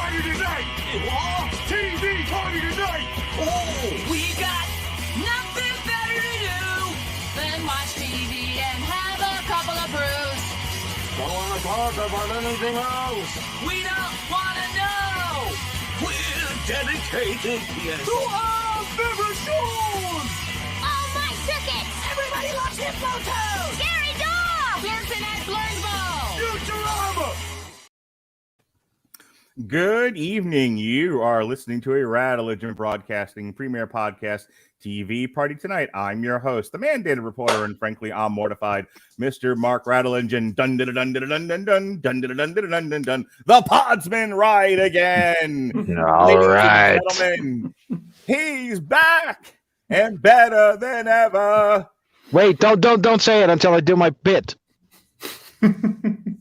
party tonight! What? TV party tonight! Oh, we got nothing better to do than watch TV and have a couple of brews. Don't want to talk about anything else! We don't want to know! We're dedicated to our favorite shows! Oh, my tickets! Everybody loves Hippo Toes! Scary dog! Dancing at Blurnsville! Futurama! Good evening. You are listening to a Radulich Broadcasting Premier Podcast TV Party Tonight. I'm your host, the mandated reporter, and frankly, I'm mortified, Mr. Mark Radulich, and dun dun dun dun dun dun dun dun dun dun dun dun dun dun. The Podsmen ride again. All right, gentlemen, he's back and better than ever. Wait, don't say it until I do my bit.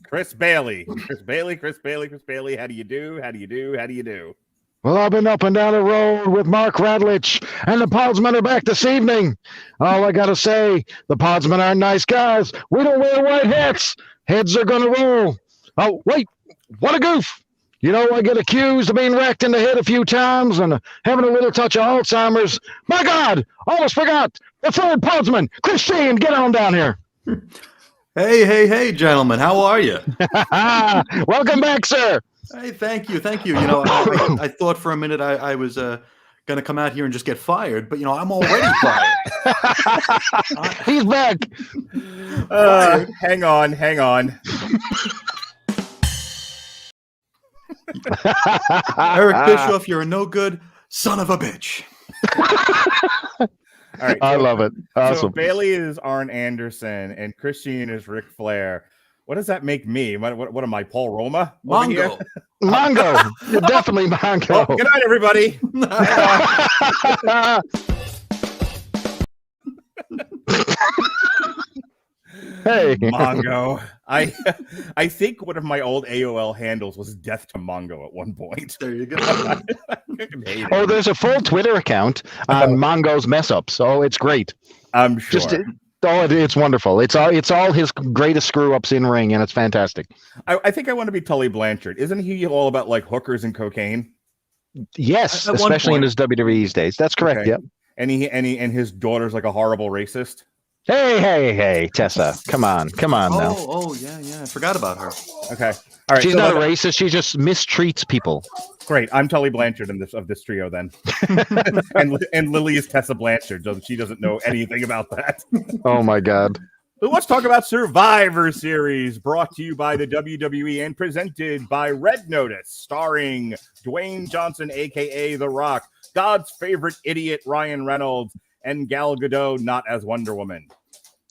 Chris Bailey. How do you do? Well, I've been up and down the road with Mark Radulich, and the Podsmen are back this evening. All I gotta say, the Podsmen are nice guys. We don't wear white hats. Heads are gonna roll. Oh, wait, what a goof. You know, I get accused of being whacked in the head a few times and having a little touch of Alzheimer's. My God, almost forgot. The third Podsman, Sheehan, get on down here. Hey, gentlemen, how are you? Welcome back, sir. Hey, thank you. You know, I thought for a minute I was going to come out here and just get fired, but, you know, I'm already fired. He's back. Hang on. Eric Bischoff, you're a no good son of a bitch. All right, I love it. Awesome. So Bailey is Arn Anderson and Christian is Ric Flair. What does that make me? What am I, Paul Roma? Mongo. Mongo. You're definitely Mongo. Well, good night, everybody. Hey. Mongo. I think one of my old AOL handles was Death to Mongo at one point. There you go. Oh, there's a full Twitter account on Mongo's mess ups. So it's great. I'm sure. It's wonderful. It's all his greatest screw ups in ring, and it's fantastic. I think I want to be Tully Blanchard. Isn't he all about like hookers and cocaine? Yes, especially in his WWE's days. That's correct. Okay. Yep. And his daughter's like a horrible racist. Hey, Tessa, come on now. Oh, yeah, I forgot about her. Okay, all right. She's not a racist. She just mistreats people. Great. I'm Tully Blanchard of this trio then, and Lily is Tessa Blanchard. So she doesn't know anything about that. Oh my God. So let's talk about Survivor Series, brought to you by the WWE and presented by Red Notice, starring Dwayne Johnson, aka The Rock, God's favorite idiot Ryan Reynolds, and Gal Gadot, not as Wonder Woman.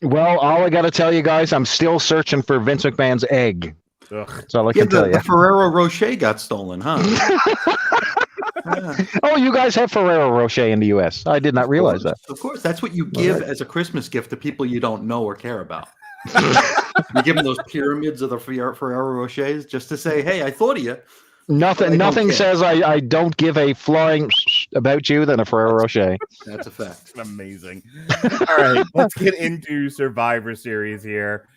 Well, all I got to tell you guys, I'm still searching for Vince McMahon's egg. Ugh. That's all I can tell you. The Ferrero Rocher got stolen, huh? Yeah. Oh, you guys have Ferrero Rocher in the U.S. I did not realize that. Of course. That's what you give as a Christmas gift to people you don't know or care about. You give them those pyramids of the Ferrero Rochers just to say, hey, I thought of you. Nothing says I don't give a flying about you than a Ferrero Rocher. That's a fact. Amazing. All right, let's get into Survivor Series here.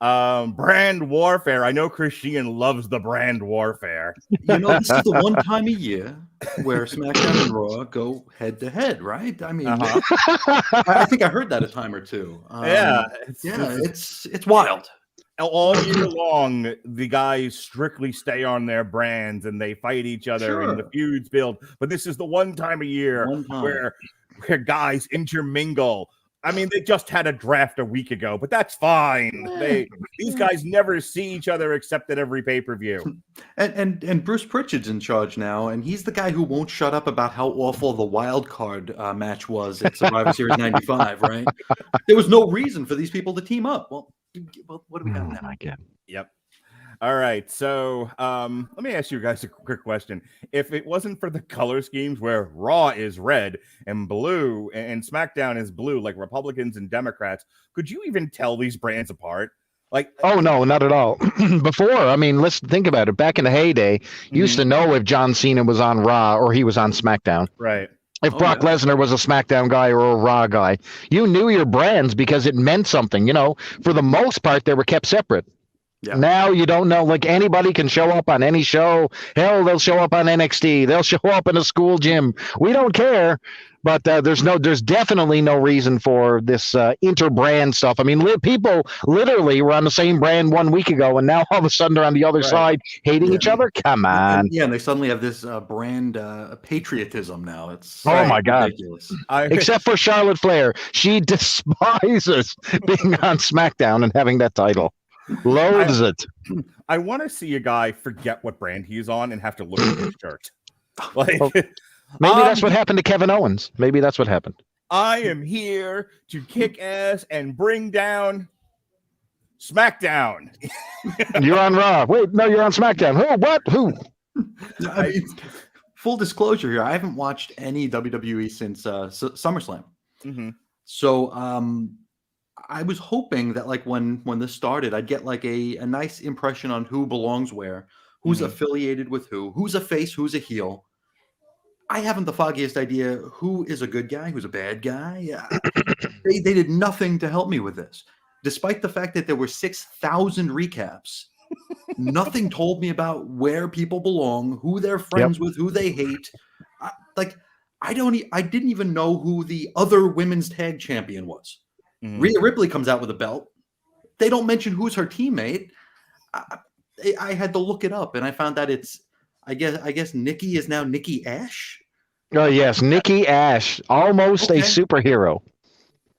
Brand warfare. I know Sheehan loves the brand warfare. You know, this is the one time a year where SmackDown and Raw go head to head, right? I mean, I think I heard that a time or two. It's wild. All year long, the guys strictly stay on their brands and they fight each other and the feuds build. But this is the one time a year where guys intermingle. I mean, they just had a draft a week ago, but that's fine. These guys never see each other except at every pay-per-view. And Bruce Pritchard's in charge now, and he's the guy who won't shut up about how awful the wild card match was at Survivor Series 95, right? There was no reason for these people to team up. Well, what do we got now? Yep. All right, so let me ask you guys a quick question. If it wasn't for the color schemes where Raw is red and blue and SmackDown is blue, like Republicans and Democrats, could you even tell these brands apart? Like, oh, no, not at all. Before, I mean, let's think about it. Back in the heyday, you used to know if John Cena was on Raw or he was on SmackDown. Right. If Brock Lesnar was a SmackDown guy or a Raw guy, you knew your brands because it meant something. You know, for the most part, they were kept separate. Yeah. Now you don't know. Like anybody can show up on any show. Hell, they'll show up on NXT. They'll show up in a school gym. We don't care. But there's definitely no reason for this interbrand stuff. I mean, people literally were on the same brand 1 week ago, and now all of a sudden they're on the other side hating each other. Come on. And they suddenly have this brand patriotism now. It's my God, ridiculous. Except for Charlotte Flair, she despises being on SmackDown and having that title. Loathes it. I want to see a guy forget what brand he's on and have to look at his shirt. Like. Maybe that's what happened to Kevin Owens. Maybe that's what happened. I am here to kick ass and bring down SmackDown. You're on Raw. Wait, no, you're on SmackDown. Who? What? Who? I mean, full disclosure here, I haven't watched any WWE since SummerSlam. Mm-hmm. So I was hoping that like when this started, I'd get like a nice impression on who belongs where, who's affiliated with who's a face, who's a heel. I haven't the foggiest idea who is a good guy, who's a bad guy. They did nothing to help me with this. Despite the fact that there were 6,000 recaps, nothing told me about where people belong, who they're friends with, who they hate. I didn't even know who the other women's tag champion was. Rhea Ripley comes out with a belt. They don't mention who's her teammate. I had to look it up, and I found that it's I guess Nikki is now Nikki Ash. Oh yes, Nikki Ash, almost a superhero.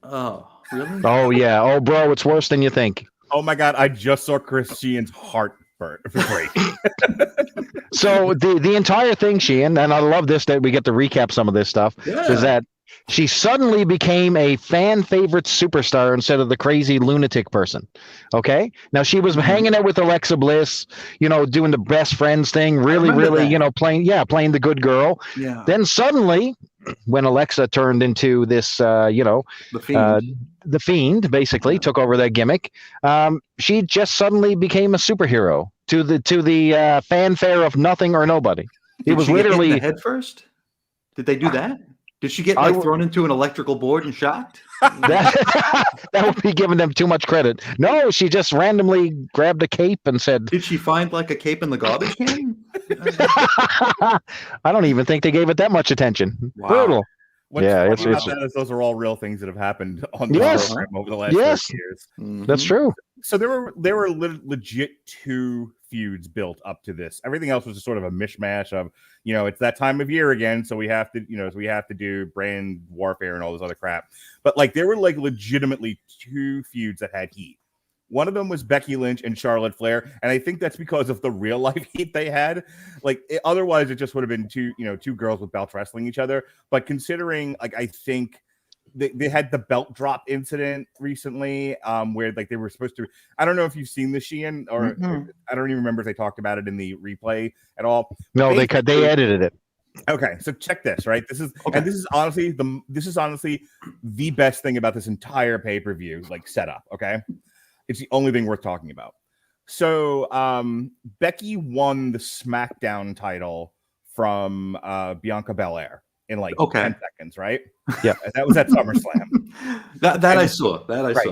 Oh, really? Oh yeah. Oh bro, it's worse than you think. Oh my God, I just saw Chris Sheehan's heart break. So the entire thing, Sheehan, and I love this that we get to recap some of this stuff, is that she suddenly became a fan favorite superstar instead of the crazy lunatic person. Okay. Now she was hanging out with Alexa Bliss, doing the best friends thing, really, playing the good girl. Yeah. Then suddenly when Alexa turned into this, the Fiend basically took over that gimmick. She just suddenly became a superhero to the fanfare of nothing or nobody. It was literally hit in the head first. Did they do that? Did she get thrown into an electrical board and shocked? That would be giving them too much credit. No, she just randomly grabbed a cape and said, "Did she find like a cape in the garbage can?" I don't even think they gave it that much attention. Wow. Brutal. What's funny about that is those are all real things that have happened on the program over the last 30 years. Mm-hmm. That's true. So there were legit 2 feuds built up to this. Everything else was just sort of a mishmash of, it's that time of year again, so we have to do brand warfare and all this other crap. But like there were like legitimately 2 feuds that had heat. One of them was Becky Lynch and Charlotte Flair, and I think that's because of the real life heat they had. Like otherwise, it just would have been 2 girls with belts wrestling each other. But considering, like, I think they had the belt drop incident recently, where like they were supposed to. I don't know if you've seen the Sheehan, or I don't even remember if they talked about it in the replay at all. No, they edited it. Okay, so check this, right? This is honestly the best thing about this entire pay-per-view, like setup. Okay. It's the only thing worth talking about. So Becky won the SmackDown title from Bianca Belair in like 10 seconds, right? Yeah. That was at SummerSlam. I saw.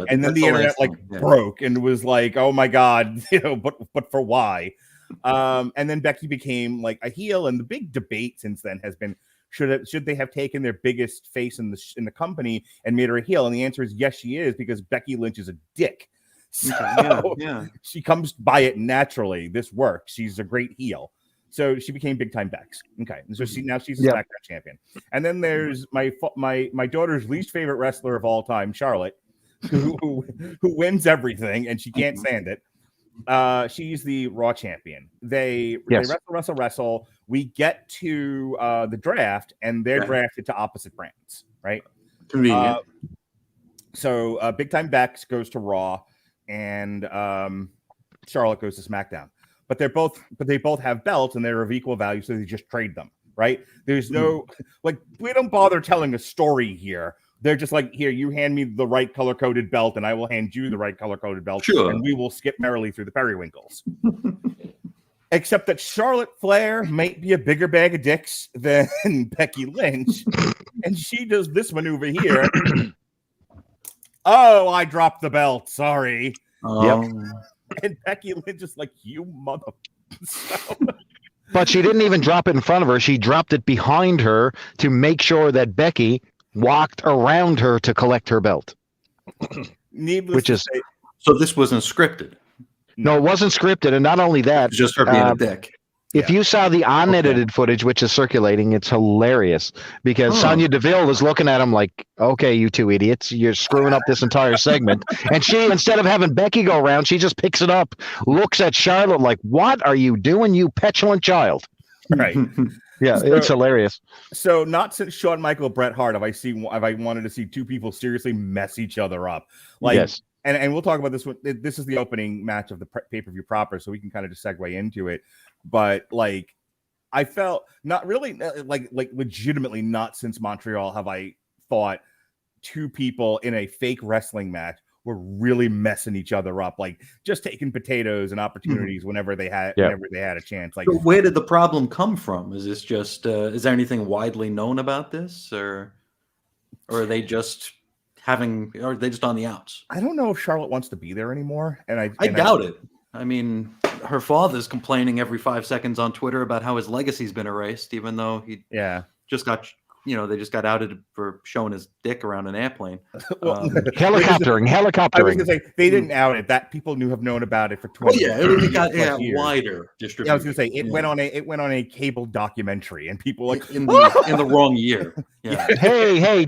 And then the internet broke and was like, oh my God, but for why? And then Becky became like a heel, and the big debate since then has been, should they have taken their biggest face in the company and made her a heel? And the answer is yes, she is, because Becky Lynch is a dick. So she comes by it naturally. This works. She's a great heel. So she became big time Bex. Okay. So she's a SmackDown champion. And then there's my daughter's least favorite wrestler of all time, Charlotte, who wins everything and she can't stand it. She's the Raw champion. They wrestle. We get to the draft, and they're drafted to opposite brands, right? Convenient. So big time Bex goes to Raw, and Charlotte goes to SmackDown. But they both have belts, and they're of equal value, so they just trade them, right? There's no we don't bother telling a story here. They're just like, here, you hand me the right color-coded belt, and I will hand you the right color-coded belt, and we will skip merrily through the periwinkles. Except that Charlotte Flair might be a bigger bag of dicks than Becky Lynch, and she does this maneuver here. Oh, I dropped the belt. Sorry. And Becky Lynch is like, you mother. But she didn't even drop it in front of her. She dropped it behind her to make sure that Becky walked around her to collect her belt. Needless to say, so this wasn't scripted. No, it wasn't scripted, and not only that, it's just her being a dick. If you saw the unedited footage, which is circulating, it's hilarious because Sonya Deville is looking at him like, okay, you two idiots, you're screwing up this entire segment. And she, instead of having Becky go around, she just picks it up, looks at Charlotte like, what are you doing, you petulant child? Right. Yeah, so, it's hilarious. So not since Shawn Michael Bret Hart have I wanted to see two people seriously mess each other up. Like, yes. And we'll talk about this one. This is the opening match of the pay-per-view proper, so we can kind of just segue into it. But like, I felt not really like legitimately not since Montreal have I thought two people in a fake wrestling match were really messing each other up, like just taking potatoes and opportunities whenever they had a chance. Like, so where did the problem come from? Is this just is there anything widely known about this, or are they just are they just on the outs? I don't know if Charlotte wants to be there anymore, and I doubt it. I mean, her father's complaining every 5 seconds on Twitter about how his legacy's been erased, even though he just got, they just got outed for showing his dick around an airplane. Helicoptering. I was going to say, they didn't out it. That people have known about it for 20 years. It got wider distribution. I was going to say, it went on a cable documentary, and people like in the wrong year. Yeah. Hey,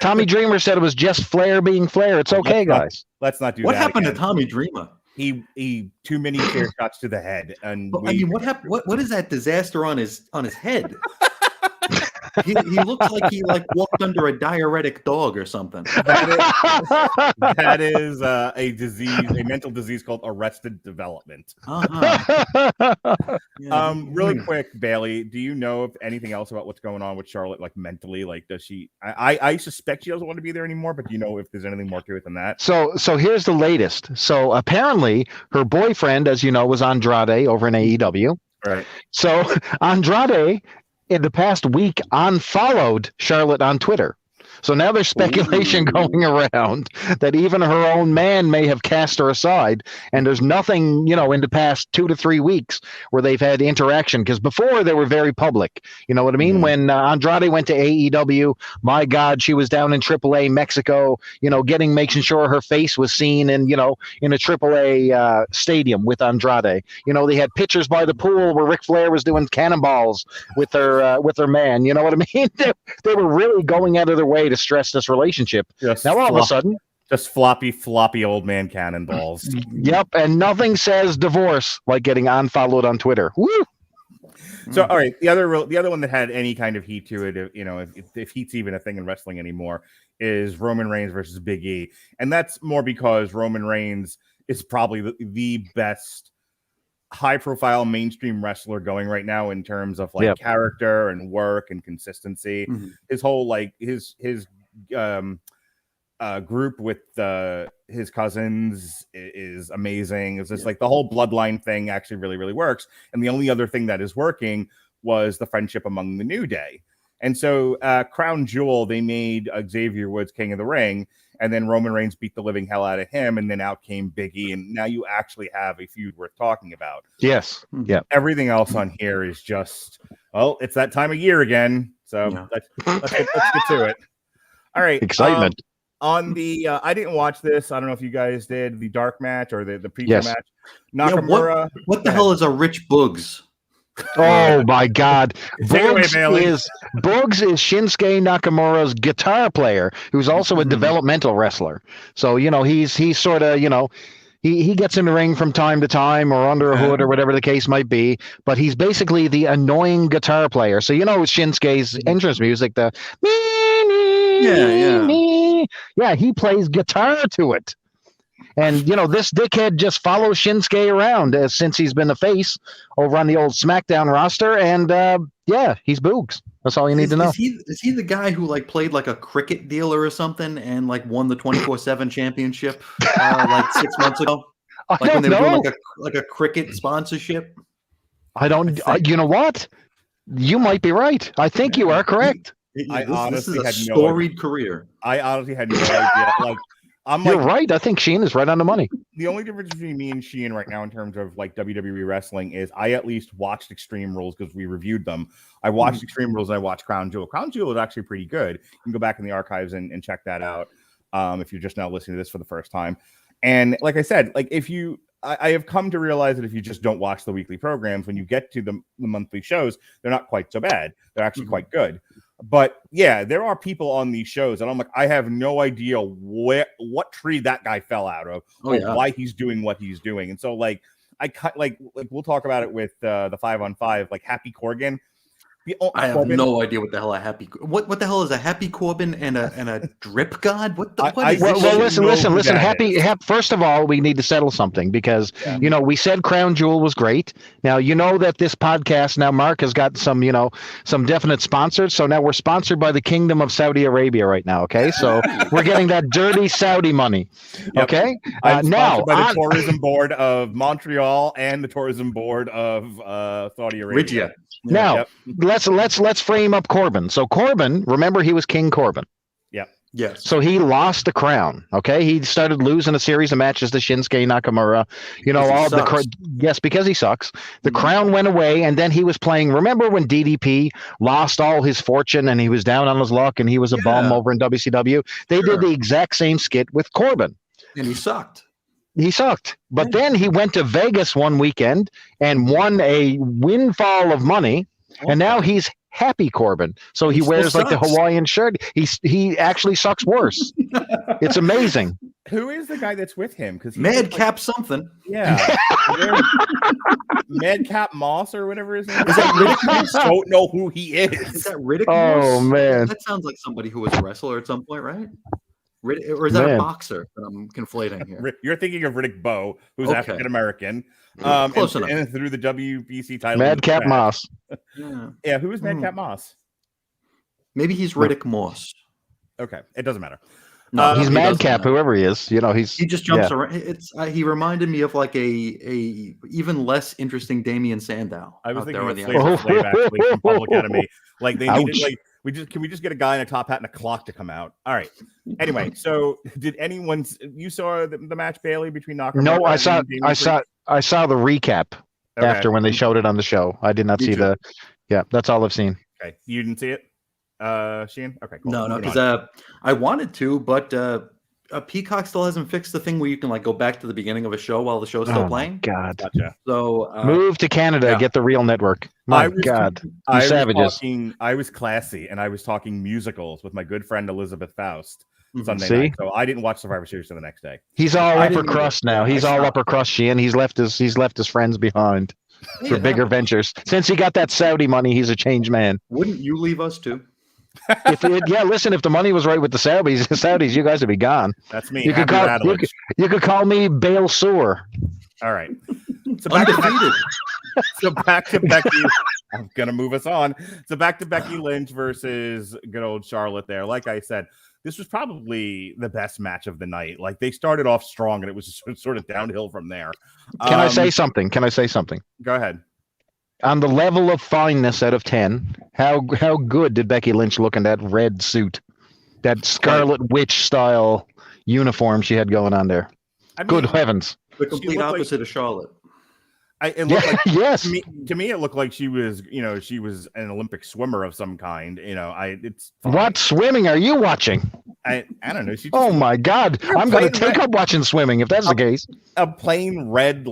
Tommy Dreamer said it was just Flair being Flair. It's okay, guys. Let's not do what that. What happened again. to Tommy Dreamer? He too many chair shots to the head, and I mean, what happened? What is that disaster on his head? he looks like he walked under a diuretic dog or something. That is a disease, a mental disease called arrested development. Really quick, Bailey, do you know of anything else about what's going on with Charlotte, like mentally? Like, does she? I suspect she doesn't want to be there anymore, but do you know if there's anything more to it than that? So here's the latest. So apparently, her boyfriend, as you know, was Andrade over in AEW. Right. So Andrade, in the past week, unfollowed Charlotte on Twitter. So now there's speculation going around that even her own man may have cast her aside. And there's nothing, in the past 2 to 3 weeks where they've had interaction. Because before they were very public. You know what I mean? Mm-hmm. When Andrade went to AEW, my God, she was down in AAA Mexico, making sure her face was seen in a AAA stadium with Andrade. They had pictures by the pool where Ric Flair was doing cannonballs with her man. You know what I mean? They were really going out of their way to stress this relationship. Now all of a sudden, just floppy old man cannonballs. Yep, and nothing says divorce like getting unfollowed on Twitter. Woo! So all right, the other one that had any kind of heat to it, if heat's even a thing in wrestling anymore, is Roman Reigns versus Big E, and that's more because Roman Reigns is probably the best high-profile mainstream wrestler going right now in terms of character and work and consistency. Mm-hmm. His whole his group with his cousins is amazing. It's just the whole bloodline thing actually really, really works. And the only other thing that is working was the friendship among the New Day. And so Crown Jewel, they made Xavier Woods King of the Ring, and then Roman Reigns beat the living hell out of him, and then out came Big E, and now you actually have a feud worth talking about. Yes. Yeah. Everything else on here is just, it's that time of year again. So let's get to it. All right. Excitement. On the, I didn't watch this. I don't know if you guys did the dark match or the pre-show match. Nakamura. What the hell is a Rich Boogs? Oh my God! Boogs is Shinsuke Nakamura's guitar player, who's also a developmental wrestler. So he's sort of he gets in the ring from time to time or under a hood or whatever the case might be. But he's basically the annoying guitar player. So Shinsuke's entrance music, the he plays guitar to it. And, this dickhead just follows Shinsuke around since he's been the face over on the old SmackDown roster. And, he's Boogs. That's all you need to know. Is he the guy who, played a cricket dealer or something and, won the 24/7 championship, 6 months ago? When they were doing, a cricket sponsorship? I don't – you know what? You might be right. I think you are correct. This is a storied career. I honestly had no idea. You're right. I think Sheehan is right on the money. The only difference between me and Sheehan right now in terms of like WWE wrestling is I at least watched Extreme Rules because we reviewed them. I watched Extreme Rules and I watched Crown Jewel. Crown Jewel is actually pretty good. You can go back in the archives and check that out if you're just now listening to this for the first time. And like I said, like I have come to realize that if you just don't watch the weekly programs, when you get to the monthly shows, they're not quite so bad. They're actually quite good. But yeah, there are people on these shows, and I'm like, I have no idea what tree that guy fell out of, or why he's doing what he's doing. And so, like, like we'll talk about it with the 5-on-5, like Happy Corbin. I have no idea what the hell what the hell is a Happy Corbin and a drip god? What the well, listen. Happy. First of all, we need to settle something because we said Crown Jewel was great. Now that this podcast now Mark has got some definite sponsors. So now we're sponsored by the Kingdom of Saudi Arabia right now. Okay, so we're getting that dirty Saudi money. Yep. Okay, now by the Tourism Board of Montreal and the Tourism Board of Saudi Arabia. Now let's frame up Corbin. So Corbin, remember he was King Corbin. Yep. Yes. So he lost the crown. Okay, he started losing a series of matches to Shinsuke Nakamura. Because he sucks. The crown went away, and then he was playing. Remember when DDP lost all his fortune and he was down on his luck and he was a bum over in WCW? They did the exact same skit with Corbin, and he sucked. But then he went to Vegas one weekend and won a windfall of money, and now he's Happy Corbin. So he wears like the Hawaiian shirt. He actually sucks worse. It's amazing. Who is the guy that's with him? Because Madcap something. Yeah. Madcap Moss or whatever his name is. That Riddick Moss? I don't know who he is. Is that Riddick Moss? Oh, man. That sounds like somebody who was a wrestler at some point, right? Or is that a boxer that I'm conflating here? You're thinking of Riddick Bowe, who's African American. Close enough. And through the WBC title. Madcap Moss. Yeah, who is Madcap Moss? Maybe he's Riddick Moss. Okay, it doesn't matter. No, he's Madcap, whoever he is. He just jumps around. He reminded me of like a even less interesting Damian Sandow. I was thinking of Flavor Flav actually from Public Enemy. Like they needed like. Can we just get a guy in a top hat and a clock to come out? All right. Anyway, so did anyone you saw the match, Bailey, between Nakamura? No, I saw the recap after when they showed it on the show. I did not see that's all I've seen. Okay. You didn't see it? Sheehan? Okay, cool. No, because I wanted to, but Peacock still hasn't fixed the thing where you can like go back to the beginning of a show while the show's still playing. God. Gotcha. So move to Canada, get the real network. My God. You savages. I was classy and I was talking musicals with my good friend Elizabeth Faust Sunday night. So I didn't watch Survivor Series the next day. He's all upper crust now. He's all upper crust, Sheehan. He's left his friends behind for bigger ventures. Since he got that Saudi money, he's a changed man. Wouldn't you leave us too? Listen, if the money was right with the Saudis, you guys would be gone. That's me. You could call me Bale Sewer. All right. So back to Becky. I'm gonna move us on. So back to Becky Lynch versus good old Charlotte there. Like I said, this was probably the best match of the night. Like they started off strong and it was sort of downhill from there. Can I say something? Go ahead. On the level of fineness out of 10, how good did Becky Lynch look in that red suit, that Scarlet Witch style uniform she had going on there? I mean, good heavens! The complete opposite of Charlotte. Yes. To me, it looked like she was an Olympic swimmer of some kind. It's fine. What swimming are you watching? I don't know. Oh my God! I'm going to take up watching swimming if that's the case. A plain red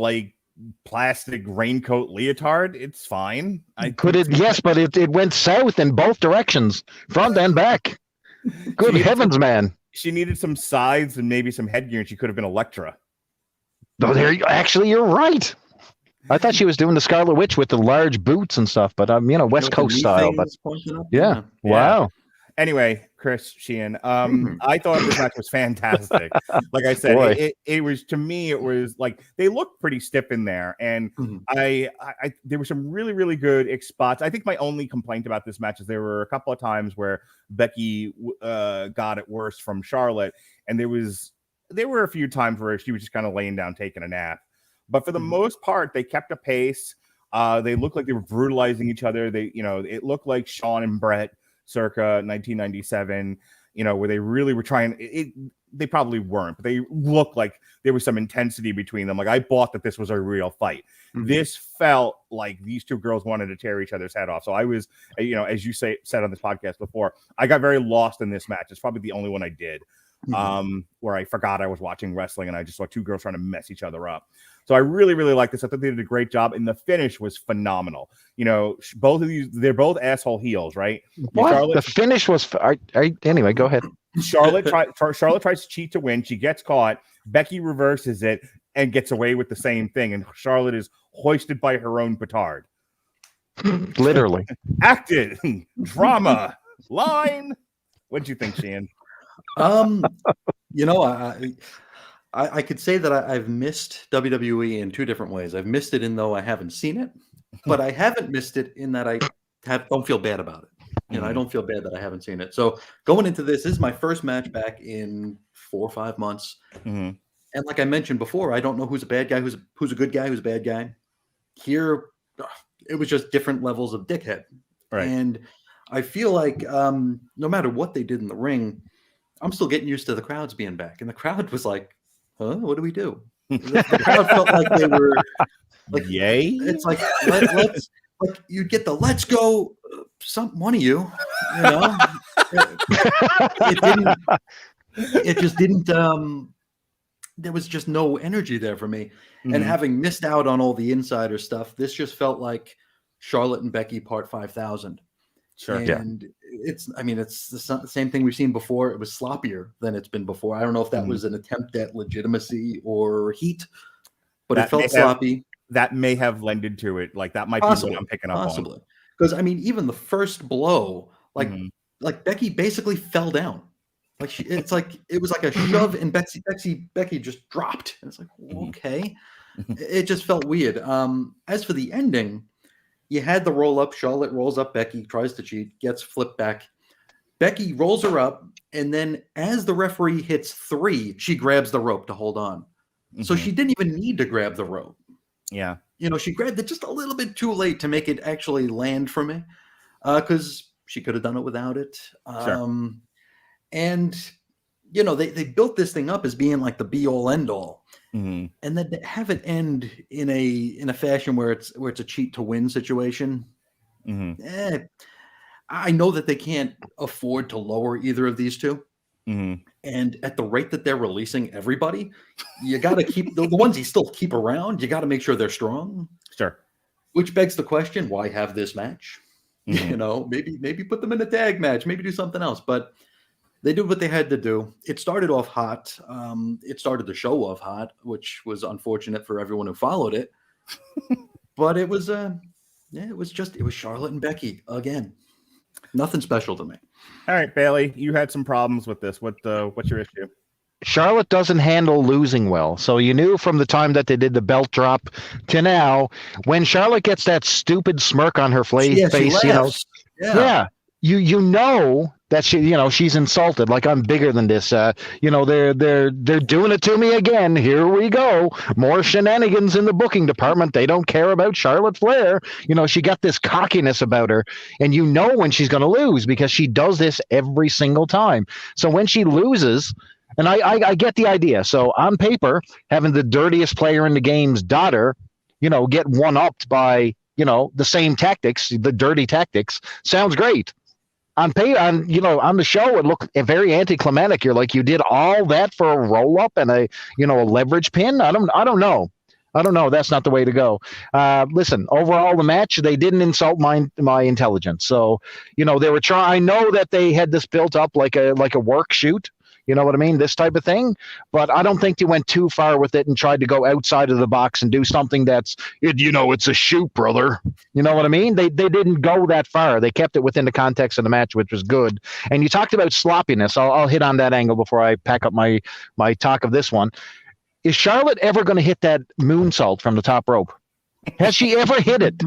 plastic raincoat leotard, it's fine. But it went south in both directions, front and back. Good heavens, man. She needed some sides and maybe some headgear, and she could have been Elektra. Oh, you're right. I thought she was doing the Scarlet Witch with the large boots and stuff, but West Coast style. But yeah, wow. Anyway, Chris Sheehan, I thought this match was fantastic. Like I said, it was, to me, it was like they looked pretty stiff in there, and I there were some really, really good spots. I think my only complaint about this match is there were a couple of times where Becky got it worse from Charlotte, and there were a few times where she was just kind of laying down taking a nap. But for the most part, they kept a pace. They looked like they were brutalizing each other. It looked like Shawn and Brett circa 1997, where they really were trying. they probably weren't, but they looked like there was some intensity between them. Like I bought that this was a real fight. Mm-hmm. This felt like these two girls wanted to tear each other's head off. So I was, as you said on this podcast before, I got very lost in this match. It's probably the only one I did. Where I forgot I was watching wrestling and I just saw two girls trying to mess each other up. So I really, really like this. I thought they did a great job, and the finish was phenomenal. Both of these, they're both asshole heels, right? What? The finish was anyway, go ahead. Charlotte tries to cheat to win. She gets caught. Becky reverses it and gets away with the same thing, and Charlotte is hoisted by her own petard. Literally. Acted. Drama. Line. What'd you think, Sheehan? I could say that I've missed WWE in two different ways. I've missed it in though I haven't seen it, but I haven't missed it in that I don't feel bad about it. I don't feel bad that I haven't seen it. So going into this is my first match back in 4 or 5 months. Mm-hmm. And like I mentioned before, I don't know who's a bad guy, who's a good guy, who's a bad guy. Here, it was just different levels of dickhead. Right. And I feel like no matter what they did in the ring, I'm still getting used to the crowds being back. And the crowd was like, huh, what do we do? The crowd felt like they were like, yay. It's like, let's like you get the let's go, one of you, it just didn't, there was just no energy there for me. Mm-hmm. And having missed out on all the insider stuff, this just felt like Charlotte and Becky part 5,000. Sure. And it's the same thing we've seen before. It was sloppier than it's been before. I don't know if that was an attempt at legitimacy or heat, but it felt sloppy. That may have lended to it. Like that might be what I'm picking up on. Because even the first blow, like Becky basically fell down. Like it was like a shove, and Becky just dropped. And it's like, okay, it just felt weird. As for the ending, you had the roll up. Charlotte rolls up Becky, tries to cheat, gets flipped back. Becky rolls her up, and then as the referee hits 3, she grabs the rope to hold on. Mm-hmm. So she didn't even need to grab the rope. Yeah. She grabbed it just a little bit too late to make it actually land for me, because she could have done it without it. Sure. And, they built this thing up as being like the be all end all. Mm-hmm. And then have it end in a fashion where it's a cheat to win situation. Mm-hmm. I know that they can't afford to lower either of these two. Mm-hmm. And at the rate that they're releasing everybody, you got to keep the ones you still keep around. You got to make sure they're strong. Sure. Which begs the question: why have this match? Mm-hmm. Maybe put them in a tag match. Maybe do something else. But they did what they had to do. It started off hot. It started the show off hot, which was unfortunate for everyone who followed it. But it was Charlotte and Becky again. Nothing special to me. All right, Bailey, you had some problems with this. What's your issue? Charlotte doesn't handle losing well. So you knew from the time that they did the belt drop to now, when Charlotte gets that stupid smirk on her face, you know that she's insulted. Like, I'm bigger than this. They're doing it to me again. Here we go. More shenanigans in the booking department. They don't care about Charlotte Flair. She got this cockiness about her, and when she's going to lose, because she does this every single time. So when she loses, and I get the idea. So on paper, having the dirtiest player in the game's daughter, get one-upped by, the same tactics, the dirty tactics, sounds great. On the show, it looked very anticlimactic. You're like, you did all that for a roll-up and a leverage pin? I don't know. That's not the way to go. Listen, overall, the match, they didn't insult my intelligence. So, they were trying. I know that they had this built up like a work shoot. You know what I mean? This type of thing. But I don't think they went too far with it and tried to go outside of the box and do something that's, it's a shoot, brother. You know what I mean? They didn't go that far. They kept it within the context of the match, which was good. And you talked about sloppiness. I'll hit on that angle before I pack up my talk of this one. Is Charlotte ever going to hit that moonsault from the top rope? Has she ever hit it?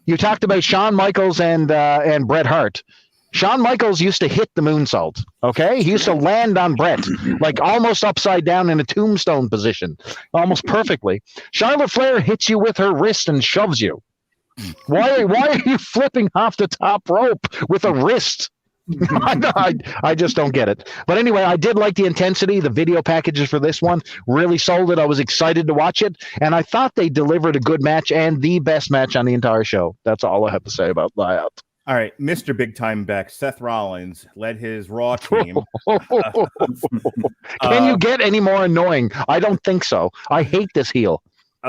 You talked about Shawn Michaels and Bret Hart. Shawn Michaels used to hit the moonsault, okay? He used to land on Bret, like almost upside down in a tombstone position, almost perfectly. Charlotte Flair hits you with her wrist and shoves you. Why are you flipping off the top rope with a wrist? I just don't get it. But anyway, I did like the intensity. The video packages for this one really sold it. I was excited to watch it, and I thought they delivered a good match and the best match on the entire show. That's all I have to say about that. All right, Mr. Big Time Beck, Seth Rollins led his Raw team. Can you get any more annoying? I don't think so. I hate this heel.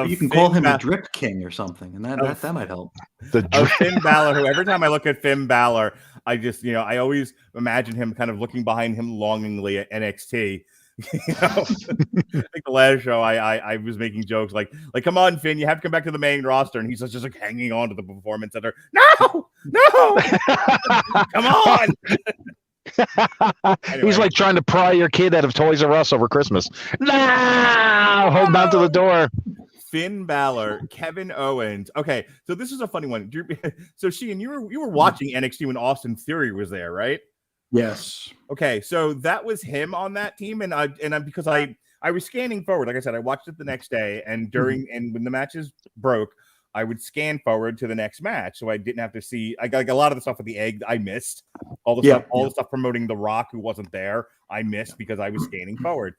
You can call him the Drip King or something, and that might help. Finn Balor, who every time I look at Finn Balor, I just, I always imagine him kind of looking behind him longingly at NXT. I think the last show I was making jokes like, come on, Finn, you have to come back to the main roster, and he's just like hanging on to the performance center. No, come on. Anyway. He's like trying to pry your kid out of Toys R Us over Christmas. No, hold on to the door. Finn Balor, Kevin Owens. Okay, so this is a funny one. So Sheehan, you were watching NXT when Austin Theory was there, right? Yes. Okay, so that was him on that team, and because I was scanning forward. Like I said, I watched it the next day, and and when the matches broke, I would scan forward to the next match, so I didn't have to see. I got a lot of the stuff with the egg I missed. All the stuff promoting The Rock, who wasn't there, I missed because I was scanning forward,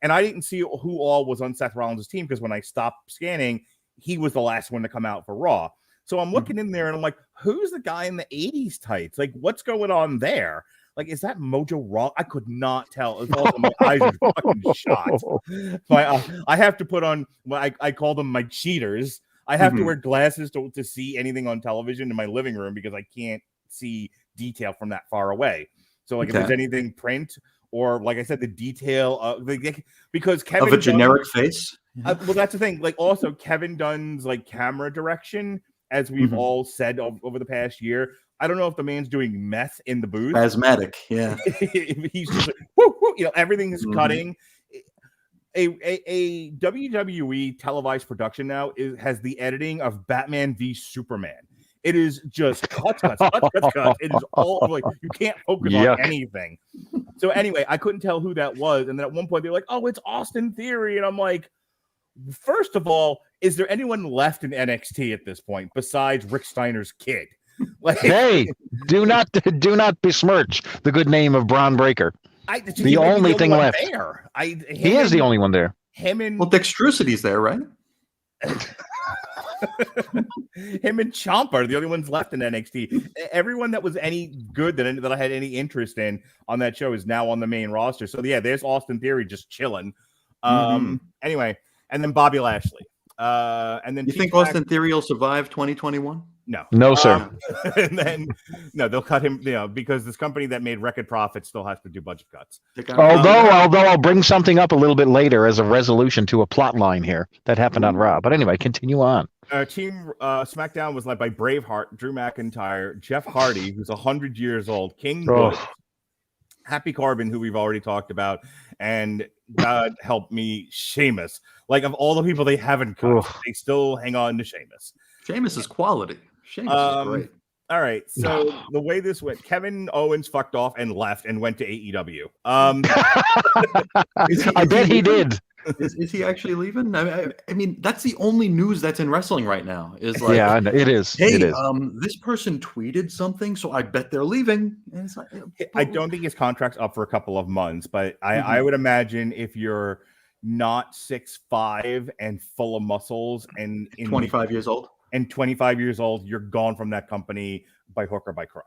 and I didn't see who all was on Seth Rollins' team because when I stopped scanning, he was the last one to come out for Raw. So I'm looking in there, and I'm like, who's the guy in the '80s tights? Like, what's going on there? Like, is that Mojo Raw? I could not tell. It was also, my eyes were fucking shot. So I have to put on, I call them my cheaters. I have to wear glasses to see anything on television in my living room because I can't see detail from that far away. So, like, if there's anything print or, like I said, the detail because Kevin of a generic face. Well, that's the thing. Like, also Kevin Dunn's like camera direction, as we've all said over the past year. I don't know if the man's doing meth in the booth. Asthmatic, yeah. He's just like, woo, everything is cutting. A WWE televised production now has the editing of Batman v Superman. It is just cuts. It is all like you can't focus on anything. So anyway, I couldn't tell who that was, and then at one point they were like, "Oh, it's Austin Theory," and I'm like, first of all, is there anyone left in NXT at this point besides Rick Steiner's kid? Like, hey, do not besmirch the good name of Braun Breaker. The only thing left. There. He is the only one there. Dextericity's there, right? Him and Ciampa are the only ones left in NXT. Everyone that was any good that I had any interest in on that show is now on the main roster. So yeah, there's Austin Theory just chilling. Anyway, and then Bobby Lashley. And then you think Austin Theory will survive 2021? No, sir. And then they'll cut him, because this company that made record profits still has to do budget cuts. Although I'll bring something up a little bit later as a resolution to a plot line here that happened on Raw. But anyway, continue on. Team SmackDown was led by Braveheart, Drew McIntyre, Jeff Hardy, who's 100 years old, King Woods, Happy Corbin, who we've already talked about, and God help me, Sheamus. Like, of all the people they haven't cut, they still hang on to Sheamus. Sheamus is quality. Sheamus is great. All right, so the way this went, Kevin Owens fucked off and left and went to AEW. I bet he did. Is he actually leaving? I mean, that's the only news that's in wrestling right now. Is like, yeah, it is. Hey, it is. This person tweeted something, so I bet they're leaving. And it's like, I don't think his contract's up for a couple of months, but I would imagine if you're not 6'5" and full of muscles and 25 years old. and 25 years old, you're gone from that company by hook or by crook.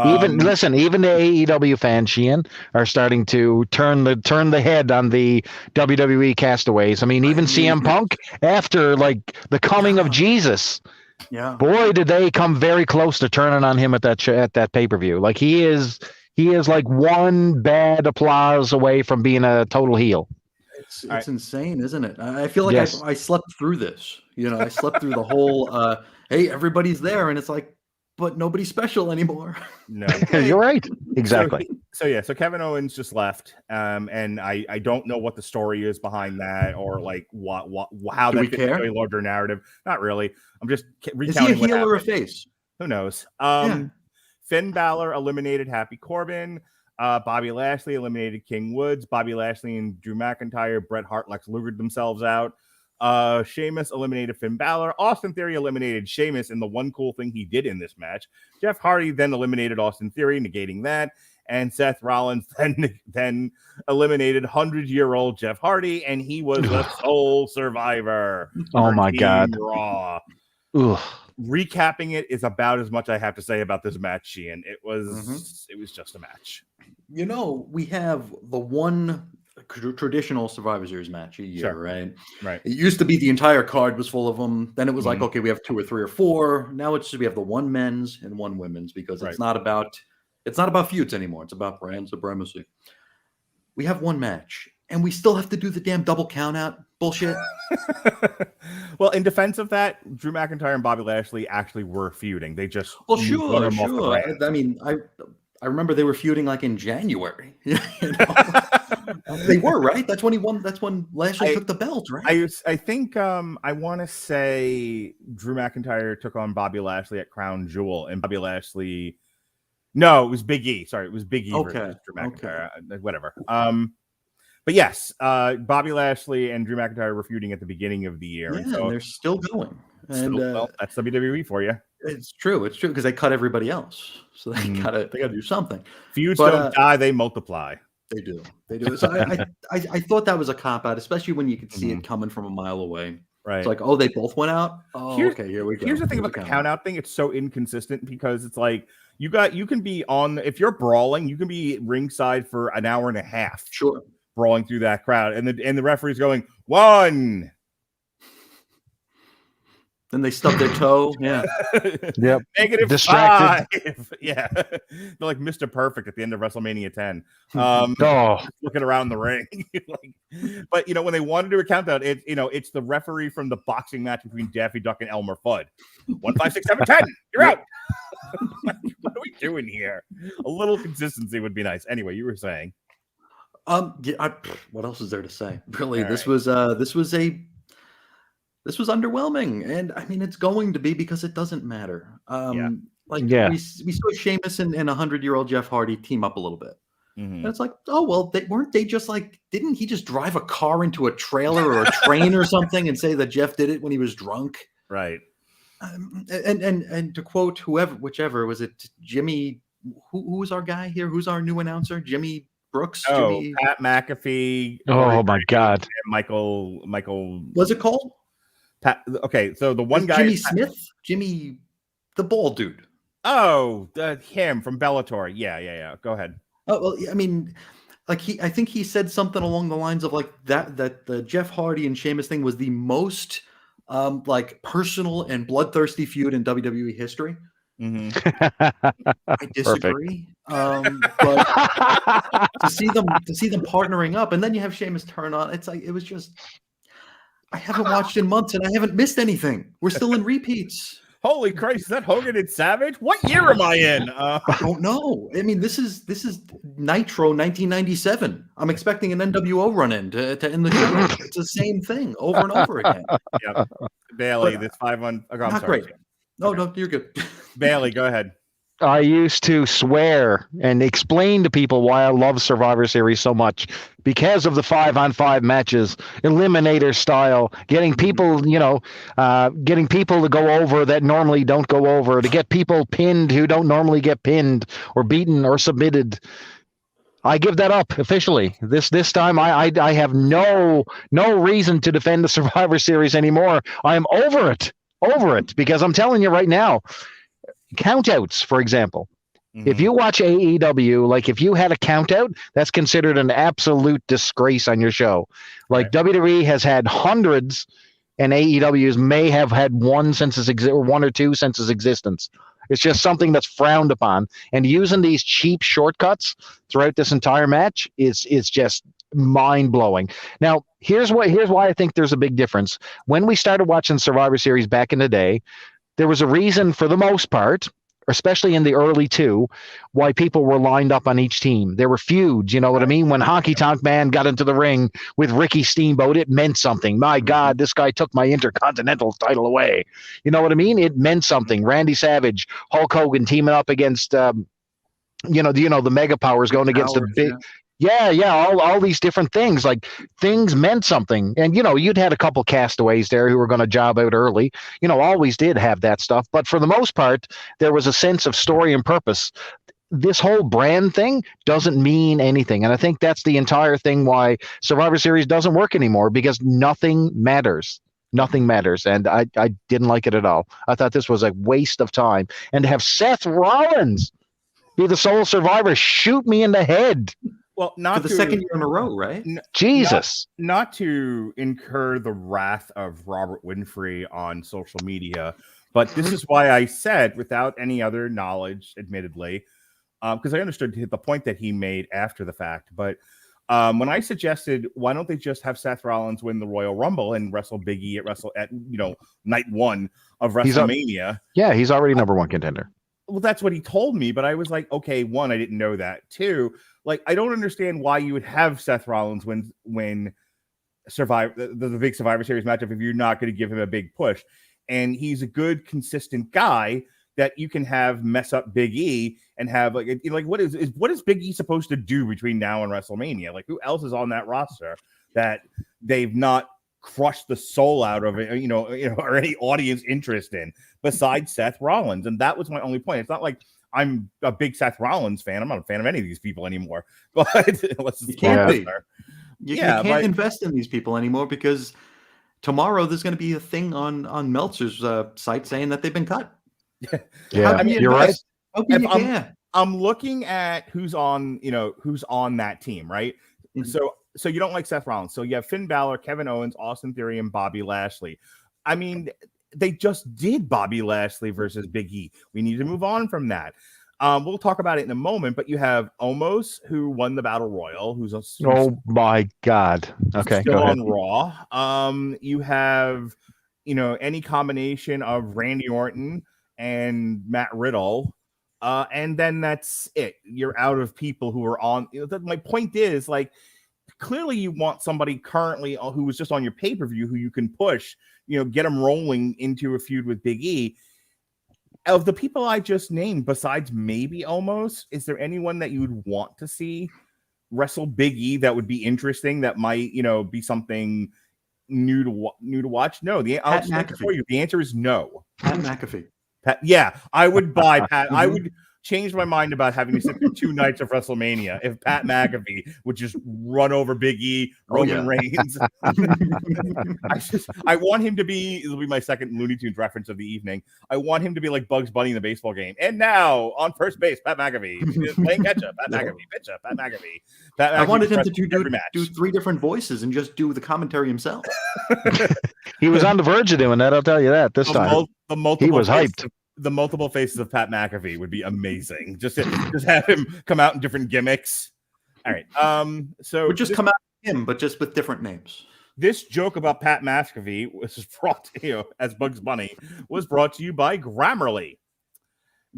Even the AEW fans, Sheehan, are starting to turn the head on the WWE castaways. I mean, even CM Punk, after like the coming of Jesus, boy, did they come very close to turning on him at that pay-per-view. Like he is like one bad applause away from being a total heel. It's insane, isn't it? I feel like I slept through this. I slept through the whole. Hey, everybody's there, and it's like, but nobody's special anymore. No, you're right. Exactly. So Kevin Owens just left, and I don't know what the story is behind that, or like how that fits into a larger narrative. Not really. I'm just recounting. Is he a heel or a face? Who knows? Finn Balor eliminated Happy Corbin. Bobby Lashley eliminated King Woods. Bobby Lashley and Drew McIntyre, Bret Hart, Lex Lugered themselves out. Sheamus eliminated Finn Balor. Austin Theory eliminated Sheamus in the one cool thing he did in this match. Jeff Hardy then eliminated Austin Theory, negating that. And Seth Rollins then eliminated 100-year-old Jeff Hardy, and he was the sole survivor. Oh my God. Raw. Ugh. Recapping it is about as much I have to say about this match, Sheehan. It was just a match. You know, we have the one traditional Survivor Series match a year, right? Right. It used to be the entire card was full of them. Then it was like, okay, we have 2 or 3 or 4. Now it's just we have the one men's and one women's because it's not about feuds anymore. It's about brand supremacy. We have one match, and we still have to do the damn double count out bullshit. Well, in defense of that, Drew McIntyre and Bobby Lashley actually were feuding. They just sure. I mean, I remember they were feuding like in January. You know? They were, right? That's when he won. That's when Lashley took the belt, right? I think I want to say Drew McIntyre took on Bobby Lashley at Crown Jewel, and Bobby Lashley. No, it was Big E. Sorry, it was Big E versus Drew McIntyre. Whatever. But yes, Bobby Lashley and Drew McIntyre were feuding at the beginning of the year. Yeah, and so they're still going. And well, that's WWE for you. It's true because they cut everybody else, so they gotta do something. Feuds don't die; they multiply. They do. So I thought that was a cop out, especially when you could see it coming from a mile away. Right. It's like, oh, they both went out. Oh, okay, here we go. Here's the thing about the count out thing. It's so inconsistent because it's like you can be on if you're brawling, you can be ringside for an hour and a half. Sure. Brawling through that crowd, and the referee's going 1. Then they stub their toe. Yeah. Yep. Negative Distracted. 5. Yeah. They're like Mr. Perfect at the end of WrestleMania 10. Looking around the ring. But when they want to do a countdown, it's the referee from the boxing match between Daffy Duck and Elmer Fudd. 1, 5, 6, 7, 10. You're out. What are we doing here? A little consistency would be nice. Anyway, you were saying. What else is there to say? Really, this was underwhelming, and I mean it's going to be because it doesn't matter. We saw Sheamus and 100-year-old Jeff Hardy team up a little bit, and it's like, oh well, didn't he just drive a car into a trailer or a train or something and say that Jeff did it when he was drunk? Right. And to quote whichever was it, Jimmy? Who was our guy here? Who's our new announcer? Jimmy Brooks. Pat McAfee. Oh my God. Michael. Was it called? Pat, okay, so the one guy, Jimmy Smith, Jimmy, the bald dude. Oh, him from Bellator. Yeah. Go ahead. Oh well, I mean, like I think he said something along the lines of like that the Jeff Hardy and Sheamus thing was the most like personal and bloodthirsty feud in WWE history. I disagree. But to see them partnering up, and then you have Sheamus turn on. It's like it was just. I haven't watched in months, and I haven't missed anything. We're still in repeats. Holy Christ! Is that Hogan and Savage? What year am I in? I don't know. I mean, this is Nitro 1997. I'm expecting an NWO run-in to end the show. It's the same thing over and over again. Yeah, Bailey, this 5 on. Oh, I'm not sorry. Great. No, you're good. Bailey, go ahead. I used to swear and explain to people why I love Survivor Series so much because of the 5-on-5 matches, eliminator style, getting people, getting people to go over that normally don't go over, to get people pinned who don't normally get pinned or beaten or submitted. I give that up officially. This time I have no reason to defend the Survivor Series anymore. I am over it because I'm telling you right now. Countouts, for example. If you watch AEW, like if you had a countout, that's considered an absolute disgrace on your show. Like WWE has had hundreds, and AEW's may have had one or two since its existence. It's just something that's frowned upon. And using these cheap shortcuts throughout this entire match is just mind blowing. Now, here's why I think there's a big difference. When we started watching Survivor Series back in the day, there was a reason for the most part, especially in the early 2, why people were lined up on each team. There were feuds, you know what I mean? When Honky Tonk Man got into the ring with Ricky Steamboat, it meant something. My God, this guy took my Intercontinental title away. You know what I mean? It meant something. Randy Savage, Hulk Hogan teaming up against, the Mega Powers going against the big. Yeah, all these different things. Like, things meant something. And, you'd had a couple castaways there who were going to job out early. Always did have that stuff. But for the most part, there was a sense of story and purpose. This whole brand thing doesn't mean anything. And I think that's the entire thing why Survivor Series doesn't work anymore, because nothing matters. Nothing matters. And I didn't like it at all. I thought this was a waste of time. And to have Seth Rollins be the sole survivor, shoot me in the head. Well, not for the second year in a row, right? Jesus. Not to incur the wrath of Robert Winfrey on social media, but this is why I said, without any other knowledge, admittedly, because I understood the point that he made after the fact. But when I suggested, why don't they just have Seth Rollins win the Royal Rumble and wrestle Big E at night one of WrestleMania? He's already number one contender. Well, that's what he told me, but I was like, okay, one, I didn't know that. Two, like, I don't understand why you would have Seth Rollins win the big Survivor Series matchup if you're not going to give him a big push. And he's a good, consistent guy that you can have mess up Big E and have what is Big E supposed to do between now and WrestleMania? Like, who else is on that roster that they've not crushed the soul out of it, or any audience interest in besides Seth Rollins? And that was my only point. It's not like I'm a big Seth Rollins fan. I'm not a fan of any of these people anymore. But you can't be. You can't invest in these people anymore, because tomorrow there's going to be a thing on Meltzer's site saying that they've been cut. Yeah, you're right. I'm looking at who's on that team, right? Mm-hmm. So you don't like Seth Rollins. So you have Finn Balor, Kevin Owens, Austin Theory, and Bobby Lashley. I mean, they just did Bobby Lashley versus Big E. We need to move on from that. We'll talk about it in a moment, but you have Omos, who won the Battle Royal, who's oh my God. Okay, still go ahead. On Raw. You have, any combination of Randy Orton and Matt Riddle. And then that's it. You're out of people who are on. My point is, like, clearly you want somebody currently who was just on your pay-per-view who you can push, get them rolling into a feud with Big E. Of the people I just named, besides maybe Omos, is there anyone that you would want to see wrestle Big E that would be interesting, that might, be something new to watch? No. I'll just make it for you. The answer is no. Pat McAfee. I would buy Pat. I would change my mind about having to sit through 2 nights of WrestleMania if Pat McAfee would just run over Big E, Roman Reigns. I want him to be. It'll be my second Looney Tunes reference of the evening. I want him to be like Bugs Bunny in the baseball game. And now on first base, Pat McAfee playing catch up. Pat McAfee, pitch up. Pat McAfee. I wanted him to do 3 different voices and just do the commentary himself. He was on the verge of doing that. I'll tell you that this time. He was hyped. The multiple faces of Pat McAfee would be amazing. Just have him come out in different gimmicks. All right. So just come out him, but just with different names. This joke about Pat McAfee was brought to you as Bugs Bunny was brought to you by Grammarly.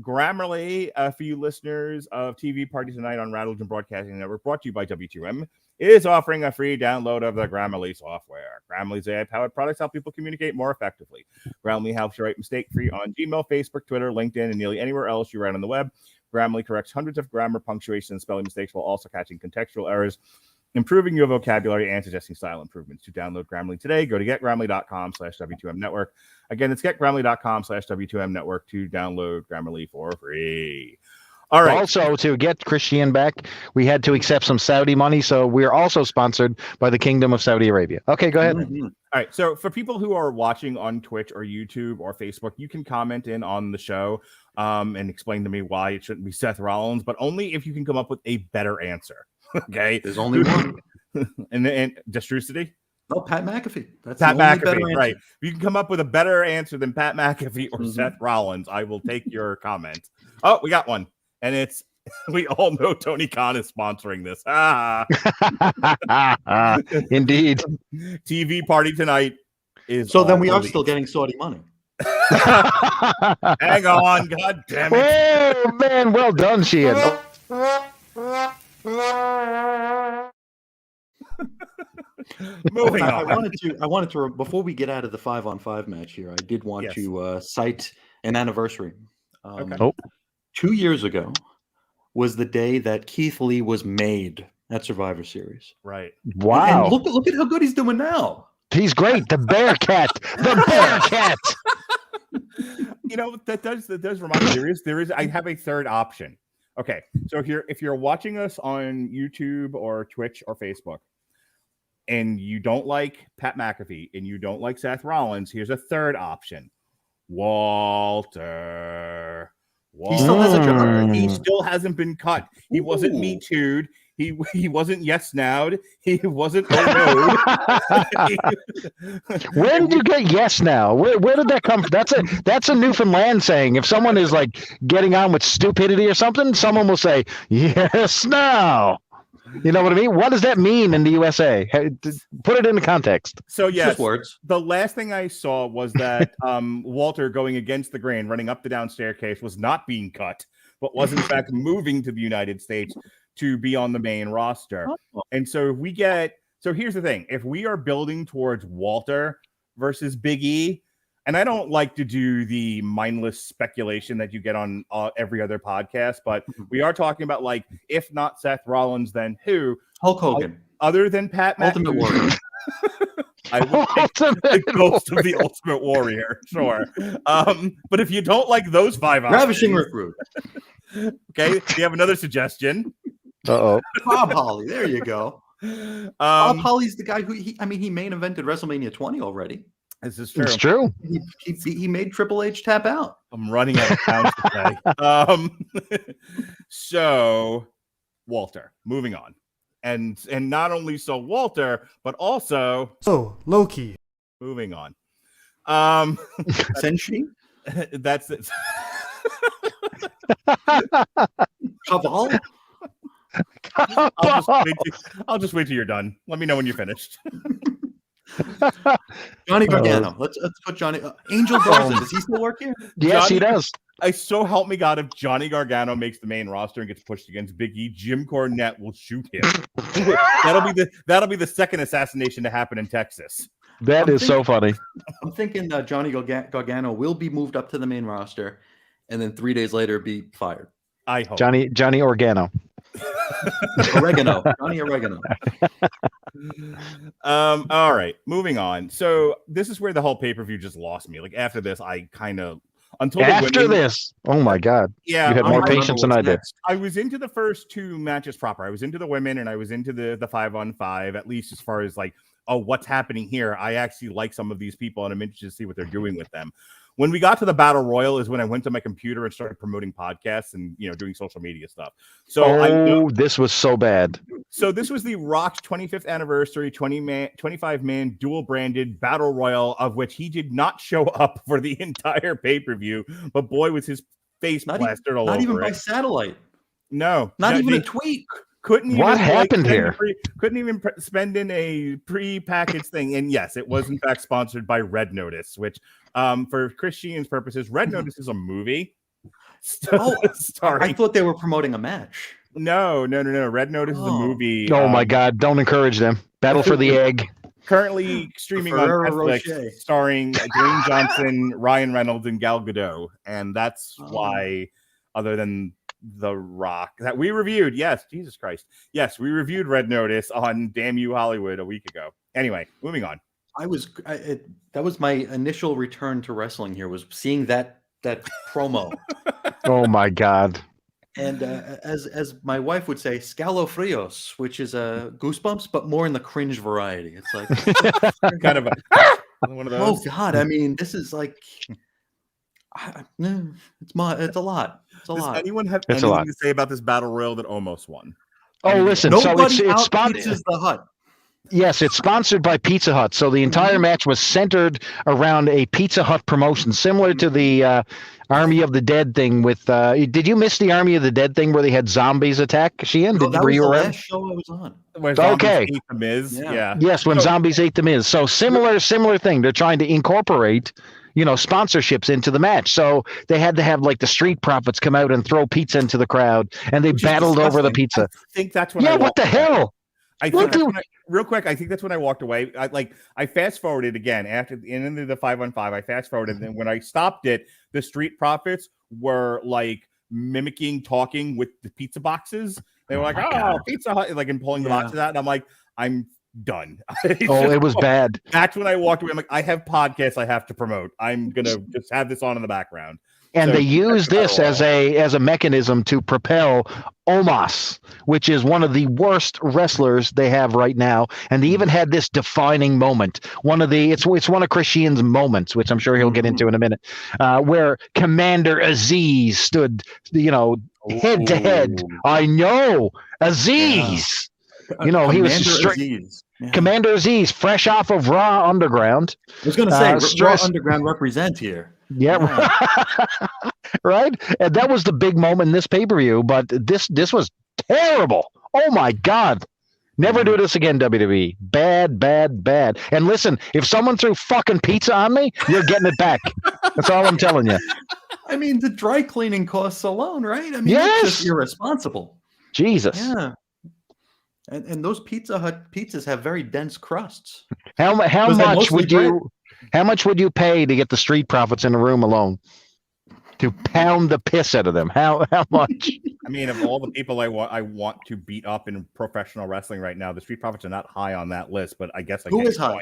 Grammarly, for you listeners of TV Party Tonight on Radulich Broadcasting Network, brought to you by W2M, is offering a free download of the Grammarly software. Grammarly's AI-powered products help people communicate more effectively. Grammarly helps you write mistake-free on Gmail, Facebook, Twitter, LinkedIn, and nearly anywhere else you write on the web. Grammarly corrects hundreds of grammar, punctuation, and spelling mistakes while also catching contextual errors, improving your vocabulary, and suggesting style improvements. To download Grammarly today, go to getgrammarly.com/W2M-network. Again, it's getgrammarly.com/W2M-network to download Grammarly for free. All right. Also, to get Christian back, we had to accept some Saudi money, so we're also sponsored by the Kingdom of Saudi Arabia. Okay, go ahead. Mm-hmm. All right. So for people who are watching on Twitch or YouTube or Facebook, you can comment in on the show and explain to me why it shouldn't be Seth Rollins, but only if you can come up with a better answer. Okay. There's only one. and just Trucity? No, Pat McAfee. That's Pat McAfee, right? If you can come up with a better answer than Pat McAfee or Seth Rollins, I will take your comment. Oh, we got one. And it's, we all know Tony Khan is sponsoring this. Indeed. TV Party Tonight is. So then we are still getting Saudi money. Hang on. God damn it. Oh, man. Well done, Sheehan. Moving on. I wanted to, before we get out of the 5-on-5 match here, I did want to cite an anniversary. Okay. 2 years ago was the day that Keith Lee was made at Survivor Series. Right. Wow. And look at how good he's doing now. He's great. The Bearcat. The Bearcat. You know, that does remind me. There is. I have a third option. Okay, so if you're watching us on YouTube or Twitch or Facebook, and you don't like Pat McAfee and you don't like Seth Rollins, here's a third option. Walter. He still has a job. He still hasn't been cut. He wasn't Me Too'd. He wasn't yes now'd. He wasn't oh Where did you get yes now? Where did that come from? That's a Newfoundland saying. If someone is like getting on with stupidity or something, someone will say yes now. You know what I mean? What does that mean in the USA? Put it into context. So yes, words. The last thing I saw was that Walter going against the grain, running up the down staircase, was not being cut, but was in fact moving to the United States to be on the main roster. And so here's the thing. If we are building towards Walter versus Big E, and I don't like to do the mindless speculation that you get on every other podcast, but we are talking about, like, if not Seth Rollins, then who? Hulk Hogan. Other than Pat Ultimate Warrior. I would take the ghost of the Ultimate Warrior, sure. But if you don't like those five Ravishing Recruit. Okay, you have another suggestion. Uh-oh. Bob Holly. There you go. Bob Holly's the guy who he main evented WrestleMania 20 already. This is true. It's true. He made Triple H tap out. I'm running out of pounds today. So Walter, moving on. And not only so Walter, but also Loki. Moving on. Senshi? That's it. Caval? I'll just wait till you're done. Let me know when you're finished. Johnny Gargano. Let's put Johnny. Angel Garza. Does he still work here? Yes, he does. So help me God, if Johnny Gargano makes the main roster and gets pushed against Big E, Jim Cornette will shoot him. that'll be the second assassination to happen in Texas. That is so funny. I'm thinking Johnny Gargano will be moved up to the main roster, and then 3 days later be fired. I hope. Johnny Organo. Oregano. Johnny Oregano. All right, moving on. So this is where the whole pay-per-view just lost me. Like, after this, I kind of this. Oh my God. Yeah, you had more patience than I did. I was into the first two matches proper. I was into the women and I was into the 5-on-5, at least as far as like, oh, what's happening here? I actually like some of these people and I'm interested to see what they're doing with them. When we got to the Battle Royal is when I went to my computer and started promoting podcasts and, doing social media stuff. So this was so bad. So this was the Rock's 25th anniversary 25-man dual branded Battle Royal, of which he did not show up for the entire pay-per-view, but boy, was his face plastered all over it. Not even by satellite. No. Not even a tweet. Couldn't even, what happened here? Couldn't even spend in a pre-packaged thing. And yes, it was in fact sponsored by Red Notice, which for Chris Sheehan's purposes, Red Notice is a movie. I thought they were promoting a match. No. Red Notice is a movie. Oh my God! Don't encourage them. Battle for the Egg. Currently streaming on Netflix, starring Dwayne Johnson, Ryan Reynolds, and Gal Gadot, and that's why, other than The Rock, that we reviewed. Yes, Jesus Christ. Yes, we reviewed Red Notice on Damn You Hollywood a week ago. Anyway, moving on. That was my initial return to wrestling here, was seeing that promo. Oh my God. And as my wife would say, scalofrios, which is goosebumps, but more in the cringe variety. It's like kind of one of those. Oh God, I mean, this is like it's a lot. It's a lot. Does anyone have anything to say about this Battle Royal that almost won? Listen, nobody so it's out-pizzas the Hut. Yes, it's sponsored by Pizza Hut. So the entire match was centered around a Pizza Hut promotion, similar to the Army of the Dead thing with did you miss the Army of the Dead thing where they had zombies attack? Sheehan? That was the last show I was on. When zombies ate the Miz. Yeah. Yes, when zombies ate the Miz. So similar thing. They're trying to incorporate sponsorships into the match. So they had to have like the Street Profits come out and throw pizza into the crowd, and they battled over the pizza. I think that's when what the hell? I think real quick, I think that's when I walked away. I fast forwarded again after the end of the 5-on-5. I fast forwarded, and then when I stopped it, the Street Profits were like mimicking talking with the pizza boxes. They were like, "Oh, Pizza Hut," like, and pulling the boxes out, and I'm like, I'm done. It was bad. That's when I walked away. I'm like, I have podcasts I have to promote. I'm gonna just have this on in the background. And they use this as a mechanism to propel Omos, which is one of the worst wrestlers they have right now. And they even had this defining moment. It's one of Chris Sheehan's moments, which I'm sure he'll get into in a minute, where Commander Aziz stood, head to head. I know Aziz. Yeah. He was Commander Aziz, fresh off of Raw Underground. I was going to say, Raw Underground represent here. Yeah. Right. And that was the big moment in this pay-per-view, but this was terrible. Oh my God. Never do this again, WWE. Bad, bad, bad. And listen, if someone threw fucking pizza on me, you're getting it back. That's all I'm telling you. I mean, the dry cleaning costs alone, right? I mean, yes. It's just irresponsible. Jesus. Yeah. And those Pizza Hut pizzas have very dense crusts. How much would you pay to get the Street Profits in a room alone to pound the piss out of them? How much? I mean, of all the people I want to beat up in professional wrestling right now, the Street Profits are not high on that list. But I guess who is high?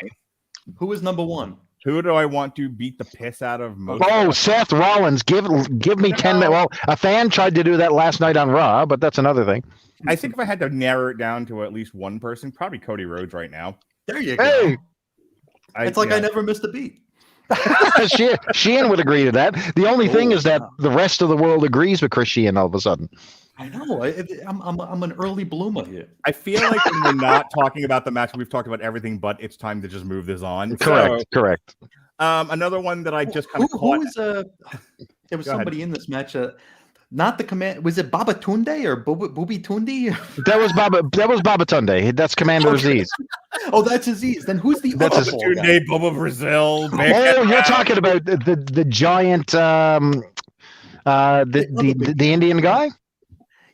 Who is number one? Who do I want to beat the piss out of most? Oh, Seth Rollins. Give me 10 minutes. Well, a fan tried to do that last night on Raw, but that's another thing. I think if I had to narrow it down to at least one person, probably Cody Rhodes right now. There you go. Hey. I never missed a beat. Sheehan would agree to that. The only thing is that the rest of the world agrees with Chris Sheehan all of a sudden. I know. I'm an early bloomer here. I feel like when we're not talking about the match, we've talked about everything, but it's time to just move this on. Correct. Another one that I just kind of caught. There was somebody in this match. Not the command. Was it Baba Tunde or Booby Tundi? That was Baba Tunde. That's Commander Aziz. Oh, that's Aziz. Then who's the other Tunde, Bubba Brazil. You're talking about the giant, the Indian guy.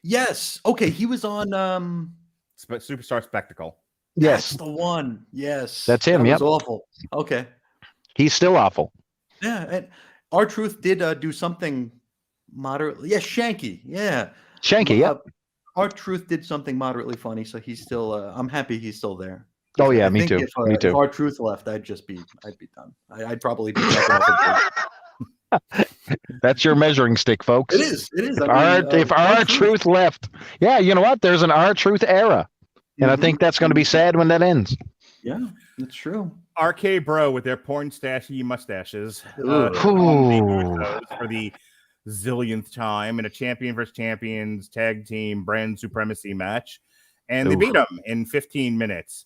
Yes. Okay. He was on Superstar Spectacle. Yes. That's the one. Yes. That's him. That was awful. Okay. He's still awful. Yeah. And R-Truth did do something moderately. Yeah. Shanky. Yeah. Shanky. Yeah. R-Truth did something moderately funny. So he's still, I'm happy he's still there. Oh yeah. Me too. If R-Truth left, I'd be done. I'd probably be That's your measuring stick, folks. It is. If R-Truth left, yeah, you know what? There's an R-Truth era, and I think that's going to be sad when that ends. Yeah, that's true. RK Bro with their porn stashy mustaches Ooh. For the zillionth time in a champion versus champions tag team brand supremacy match, and they beat them in 15 minutes.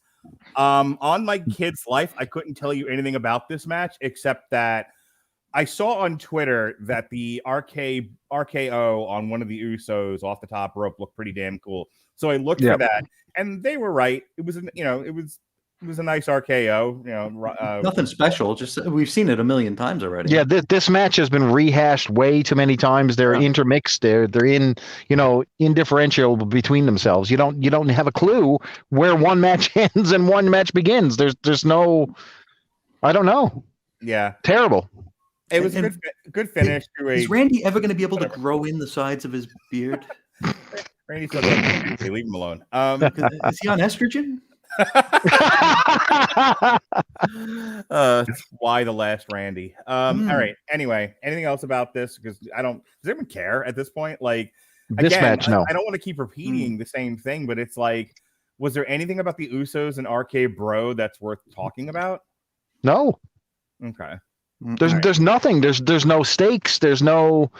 On my kid's life, I couldn't tell you anything about this match except that I saw on Twitter that the RKO on one of the Usos off the top rope looked pretty damn cool. So I looked for that, and they were right. It was a nice RKO. Nothing special. Just we've seen it a million times already. Yeah, this match has been rehashed way too many times. They're intermixed. They're in indifferential between themselves. You don't have a clue where one match ends and one match begins. There's no. I don't know. Yeah, terrible. It was a good finish. Is Randy ever going to be able to grow in the sides of his beard? Randy's still good. Leave him alone. Is he on estrogen? Why the last Randy? All right. Anyway, anything else about this? Because does anyone care at this point? Like this match, no. I don't want to keep repeating the same thing, but it's like, was there anything about the Usos and RK Bro that's worth talking about? No. Okay. There's nothing. There's no stakes. There's no.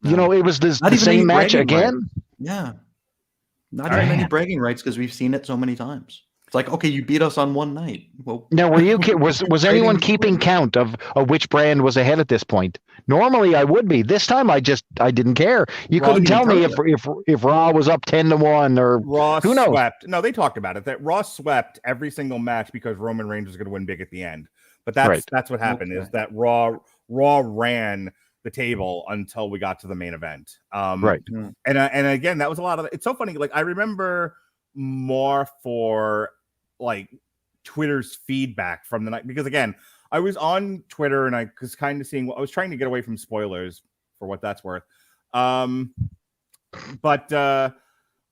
It was the same match again. Right. Yeah. Not even any bragging rights because we've seen it so many times. It's like, okay, you beat us on one night. Well, now, was anyone keeping count of which brand was ahead at this point? Normally, I would be. This time, I didn't care. You couldn't tell me if Raw was up 10-1 or Raw who knows. Swept. No, they talked about it. That Raw swept every single match because Roman Reigns was going to win big at the end. But that's what happened is that Raw ran the table until we got to the main event. Right. And again, that was a lot of. It's so funny. Like I remember more for like Twitter's feedback from the night because again, I was on Twitter and I was kind of seeing. I was trying to get away from spoilers for what that's worth. But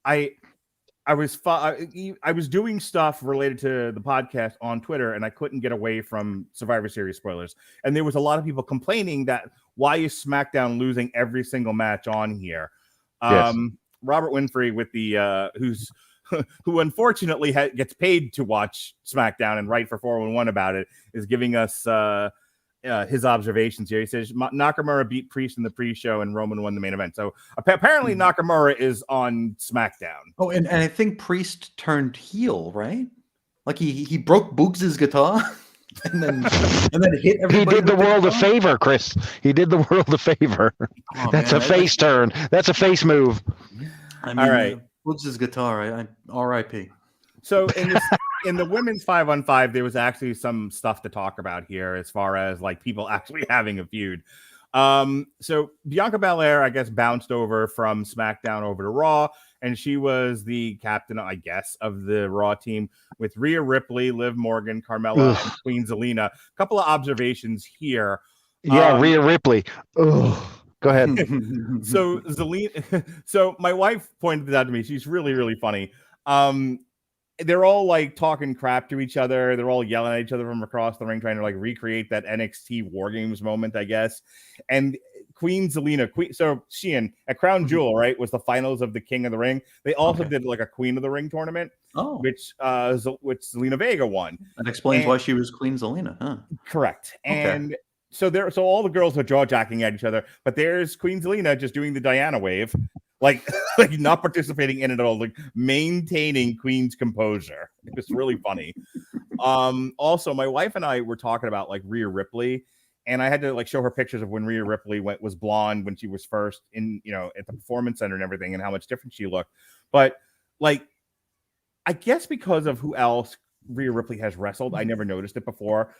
I was doing stuff related to the podcast on Twitter, and I couldn't get away from Survivor Series spoilers. And there was a lot of people complaining that why is SmackDown losing every single match on here? Yes. Robert Winfrey with the who unfortunately gets paid to watch SmackDown and write for 411 about it, is giving us his observations here. He says Nakamura beat Priest in the pre-show and Roman won the main event. So apparently Nakamura is on SmackDown. Oh, and I think Priest turned heel, right? Like he broke Boogs' guitar and then hit everybody. He did the world a favor, Chris. He did the world a favor. Oh, That's a face turn. That's a face move. I mean, all right. Boogs' guitar, I R.I.P. So in the women's 5-on-5, there was actually some stuff to talk about here as far as like people actually having a feud. So Bianca Belair, I guess, bounced over from SmackDown over to Raw, and she was the captain, I guess, of the Raw team with Rhea Ripley, Liv Morgan, Carmella, and Queen Zelina. A couple of observations here. Yeah, Rhea Ripley. Ugh. Go ahead. So Zelina, so my wife pointed this out to me. She's really, really funny. They're all like talking crap to each other. They're all yelling at each other from across the ring, trying to like recreate that NXT War Games moment, I guess. And Queen Zelina, so Sheehan at Crown Jewel, right, was the finals of the King of the Ring. They also did like a Queen of the Ring tournament, which Zelina Vega won. That explains why she was Queen Zelina, huh? Correct. And so all the girls are jaw jacking at each other, but there's Queen Zelina just doing the Diana wave. Like not participating in it at all, like maintaining Queen's composure. It's really funny. Also, my wife and I were talking about like Rhea Ripley, and I had to like show her pictures of when Rhea Ripley was blonde when she was first in, at the Performance Center and everything, and how much different she looked. But like, I guess because of who else Rhea Ripley has wrestled, I never noticed it before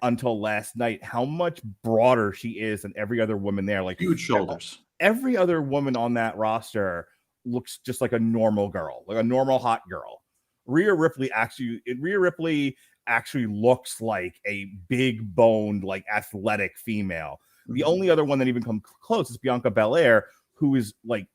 until last night, how much broader she is than every other woman there. Like huge shoulders. Every other woman on that roster looks just like a normal girl, like a normal hot girl. Rhea Ripley actually looks like a big boned, like athletic female. The only other one that even comes close is Bianca Belair, who is like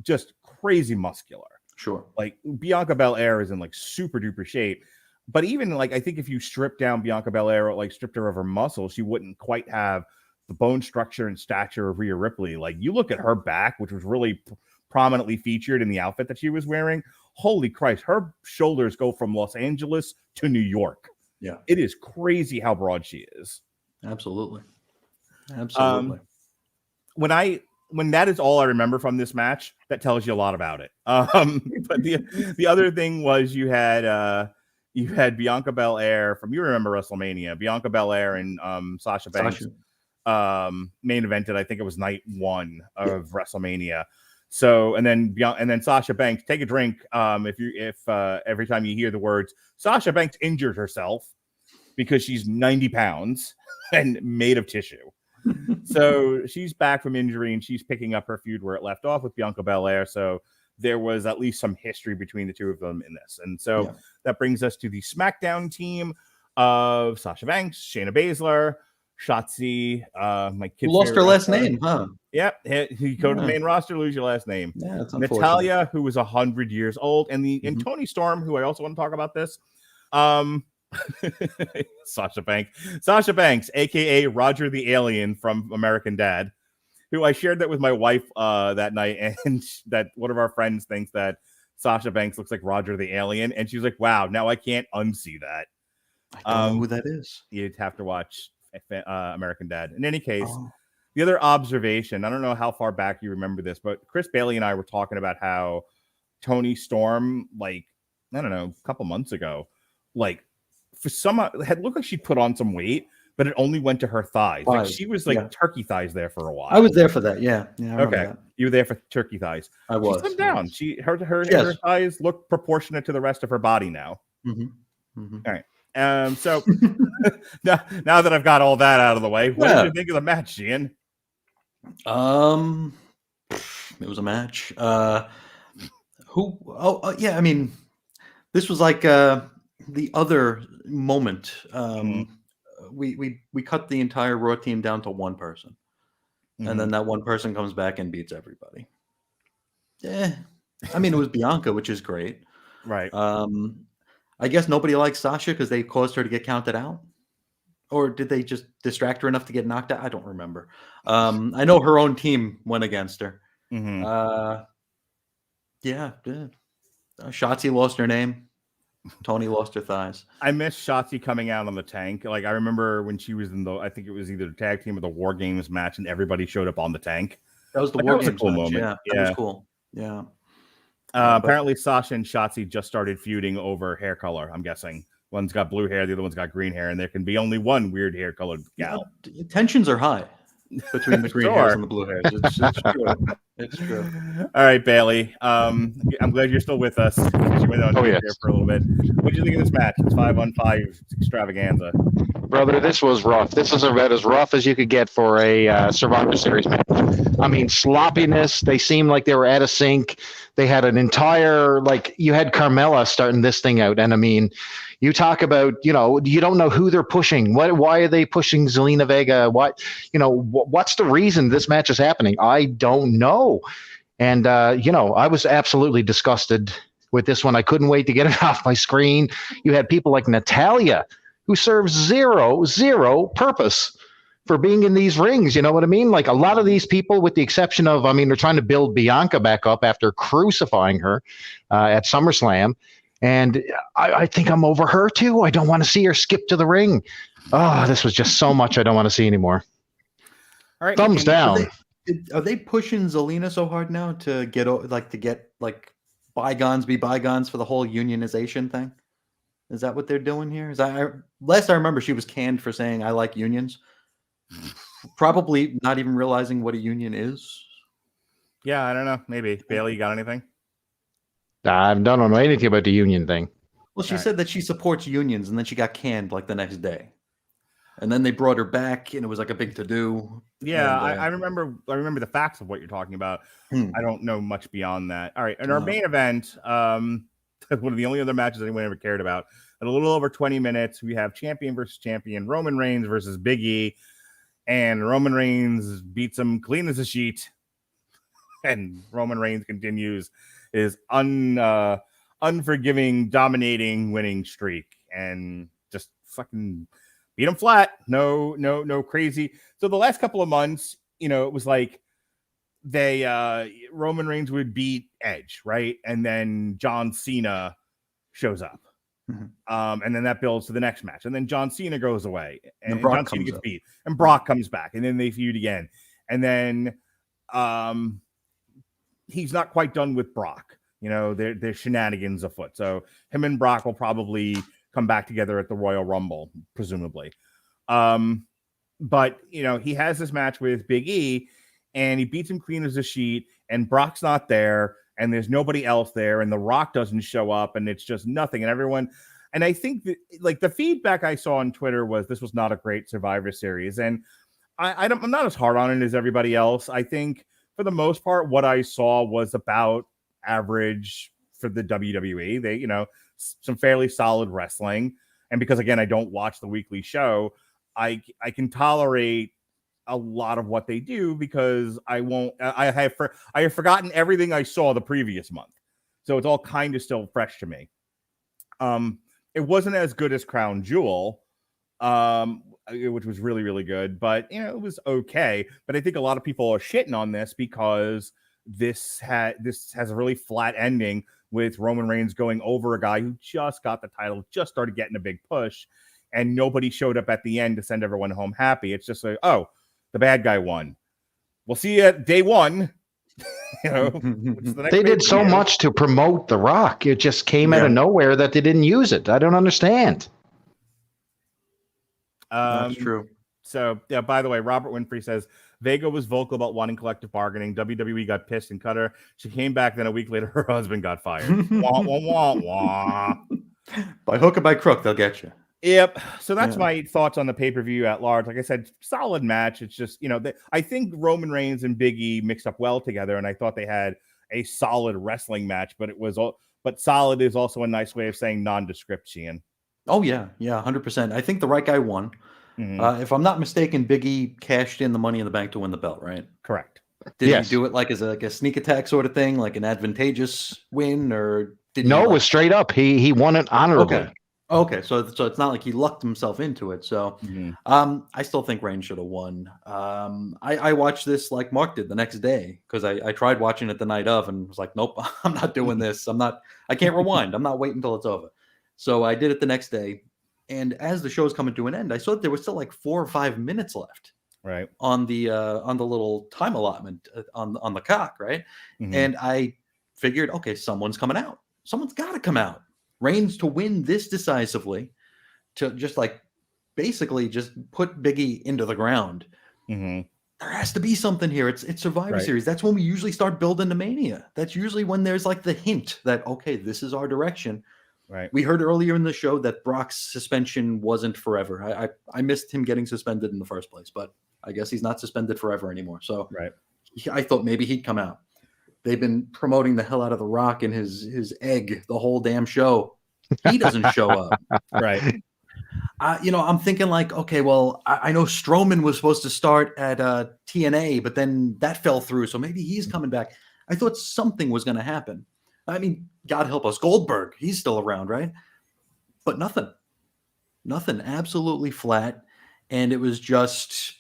just crazy muscular. Sure. Like Bianca Belair is in like super duper shape. But even like, I think if you strip down Bianca Belair or like stripped her of her muscles, she wouldn't quite have the bone structure and stature of Rhea Ripley. Like you look at her back, which was really prominently featured in the outfit that she was wearing. Holy Christ, her shoulders go from Los Angeles to New York. Yeah. It is crazy how broad she is. Absolutely. When that is all I remember from this match, that tells you a lot about it. But the other thing was you had Bianca Belair from, you remember WrestleMania, Bianca Belair and Sasha Banks main evented. I think it was night 1 of WrestleMania. So and then Sasha Banks, take a drink if every time you hear the words Sasha Banks injured herself because she's 90 pounds and made of tissue. So she's back from injury and she's picking up her feud where it left off with Bianca Belair. So there was at least some history between the two of them in this. And so that brings us to the SmackDown team of Sasha Banks, Shayna Baszler, Shotzi, my kid lost her last name, huh? Yep. You go to the main roster, lose your last name. Yeah, that's Natalya, who was 100 years old, and Tony Storm, who I also want to talk about this. Sasha Banks, aka Roger the Alien from American Dad, who I shared that with my wife that night, and that one of our friends thinks that Sasha Banks looks like Roger the Alien, and she's like, "Wow, now I can't unsee that." I don't know who that is. You'd have to watch American Dad. In any case, the other observation, I don't know how far back you remember this, but Chris Bailey and I were talking about how Tony Storm, like, I don't know, a couple months ago, like, for some, had looked like she put on some weight, but it only went to her thighs. Like she was like turkey thighs there for a while. I was there for that. Yeah. Okay. That. You were there for turkey thighs. I was. She slimmed down. Her thighs look proportionate to the rest of her body now. All right. So now that I've got all that out of the way, what did you think of the match, Sheehan? It was a match. I mean, this was like the other moment. We cut the entire Raw team down to one person, and then that one person comes back and beats everybody. I mean, it was Bianca, which is great. Right. I guess nobody likes Sasha because they caused her to get counted out. Or did they just distract her enough to get knocked out? I don't remember. I know her own team went against her. Mm-hmm. Yeah. Shotzi lost her name. Tony lost her thighs. I miss Shotzi coming out on the tank. Like, I remember when she was in I think it was either the tag team or the War Games match, and everybody showed up on the tank. That was the War Games cool match. moment. Yeah, that was cool. Yeah. Apparently, Sasha and Shotzi just started feuding over hair color, I'm guessing. One's got blue hair, the other one's got green hair, and there can be only one weird hair colored gal. Yeah, tensions are high between the green hairs and the blue hairs. It's true. It's true. All right, Bailey. I'm glad you're still with us. You went on here for a little bit. What did you think of this match? It's 5-on-5 extravaganza. Brother, this was rough. This is about as rough as you could get for a Survivor Series match. I mean, sloppiness. They seemed like they were out of sync. They had an entire, you had Carmella starting this thing out. And I mean, you talk about, you don't know who they're pushing. Why are they pushing Zelina Vega? What's the reason this match is happening? I don't know. And, I was absolutely disgusted with this one. I couldn't wait to get it off my screen. You had people like Natalya, who serves zero purpose for being in these rings. You know what I mean? Like, a lot of these people, with the exception of, they're trying to build Bianca back up after crucifying her at SummerSlam. And I think I'm over her too. I don't want to see her skip to the ring. Oh, this was just so much I don't want to see anymore. All right, thumbs down. Are they pushing Zelina so hard now to get bygones be bygones for the whole unionization thing? Is that what they're doing here? Last I remember, she was canned for saying I like unions. Probably not even realizing what a union is. Yeah, I don't know. Maybe. Bailey, you got anything? I don't know anything about the union thing. Well, she said that she supports unions, and then she got canned the next day. And then they brought her back, and it was like a big to-do. Yeah, I remember the facts of what you're talking about. I don't know much beyond that. All right, in our main event, one of the only other matches anyone ever cared about, at a little over 20 minutes, we have champion versus champion, Roman Reigns versus Big E, and Roman Reigns beats him clean as a sheet, and Roman Reigns continues his unforgiving, dominating, winning streak, and just fucking beat him flat. No crazy. So the last couple of months, it was like Roman Reigns would beat Edge, right? And then John Cena shows up. Mm-hmm. And then that builds to the next match. And then John Cena goes away. And John Cena gets beat. And Brock comes back. And then they feud again. And then he's not quite done with Brock. There's shenanigans afoot. So him and Brock will probably come back together at the Royal Rumble, presumably. But, he has this match with Big E, and he beats him clean as a sheet, and Brock's not there, and there's nobody else there, and The Rock doesn't show up, and it's just nothing. And everyone, and I think that, the feedback I saw on Twitter was this was not a great Survivor Series. And I'm not as hard on it as everybody else. I think for the most part, what I saw was about average for the WWE. They, some fairly solid wrestling. And because, again, I don't watch the weekly show, I can tolerate a lot of what they do because I have forgotten everything I saw the previous month. So it's all kind of still fresh to me. It wasn't as good as Crown Jewel, which was really, really good, but it was okay. But I think a lot of people are shitting on this because this has a really flat ending with Roman Reigns going over a guy who just got the title, just started getting a big push, and nobody showed up at the end to send everyone home happy. It's just like, oh, the bad guy won. We'll see you at day one. They did so much to promote The Rock. It just came out of nowhere that they didn't use it. I don't understand. That's true. So, yeah, by the way, Robert Winfrey says, Vega was vocal about wanting collective bargaining. WWE got pissed and cut her. She came back, then a week later, her husband got fired. Wah, wah, wah, wah. By hook or by crook, they'll get you. Yep. So that's my thoughts on the pay-per-view at large. Like I said, solid match. It's just, I think Roman Reigns and Big E mixed up well together, and I thought they had a solid wrestling match, but solid is also a nice way of saying nondescript, Sheehan. Oh, yeah. Yeah, 100%. I think the right guy won. Mm-hmm. If I'm not mistaken, Big E cashed in the Money in the Bank to win the belt, right? Correct. Did he do it like as a sneak attack sort of thing, like an advantageous win, or did No, it was straight up. He won it honorably. Okay, so it's not like he lucked himself into it. So, I still think Reigns should have won. I watched this like Mark did the next day because I tried watching it the night of and was like, nope, I'm not doing this. I can't rewind. I'm not waiting until it's over. So I did it the next day, and as the show's coming to an end, I saw that there was still like 4 or 5 minutes left. Right on the little time allotment on the cock, right? And I figured, okay, someone's coming out. Someone's got to come out. Reigns to win this decisively, to just like basically just put Biggie into the ground. There has to be something here. It's Survivor Series. That's when we usually start building to Mania. That's usually when there's like the hint that, okay, this is our direction. Right. We heard earlier in the show that Brock's suspension wasn't forever. I missed him getting suspended in the first place, but I guess he's not suspended forever anymore. So I thought maybe he'd come out. They've been promoting the hell out of The Rock and his egg the whole damn show. He doesn't show up. Right. I'm thinking like, okay, well, I know Strowman was supposed to start at TNA, but then that fell through. So maybe he's coming back. I thought something was going to happen. I mean, God help us. Goldberg, he's still around, right? But nothing. Absolutely flat. And it was just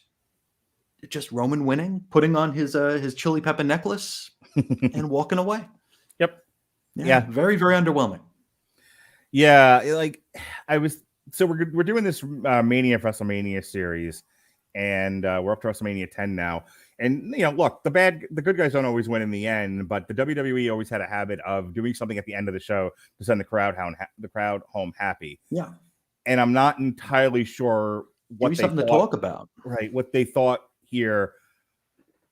Roman winning, putting on his chili pepper necklace and walking away. Yep. Yeah. Very, very underwhelming. Yeah. Like we're doing this Mania for WrestleMania series, and we're up to WrestleMania 10 now. And look, the good guys don't always win in the end, but the WWE always had a habit of doing something at the end of the show to send the crowd home happy. Yeah. And I'm not entirely sure what something to talk about. Right. What they thought here.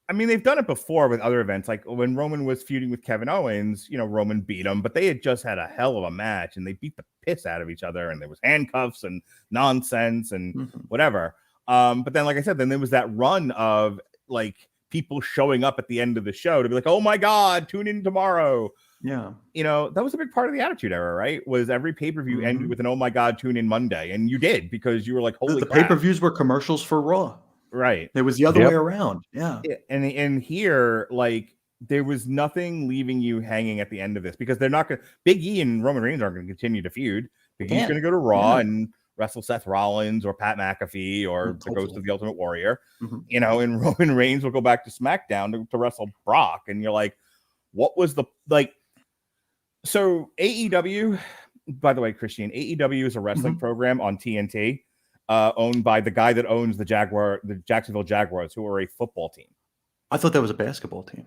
I mean, they've done it before with other events, like when Roman was feuding with Kevin Owens, Roman beat him, but they had just had a hell of a match and they beat the piss out of each other, and there was handcuffs and nonsense and whatever. But then, like I said, then there was that run of like people showing up at the end of the show to be like, oh my God, tune in tomorrow. Yeah. That was a big part of the Attitude Era, right? Was every pay-per-view ended with an, oh my God, tune in Monday. And you did, because you were like, holy crap. The pay-per-views were commercials for Raw. Right. It was the other way around. Yeah. And here, like, there was nothing leaving you hanging at the end of this, because they're not going to, Big E and Roman Reigns aren't going to continue to feud. Big E's going to go to Raw and wrestle Seth Rollins or Pat McAfee or the Ghost of the Ultimate Warrior, and Roman Reigns will go back to SmackDown to wrestle Brock. And you're like, what was the, like, so AEW, by the way, Christian, AEW is a wrestling program on TNT, owned by the guy that owns the Jacksonville Jaguars, who are a football team. I thought that was a basketball team.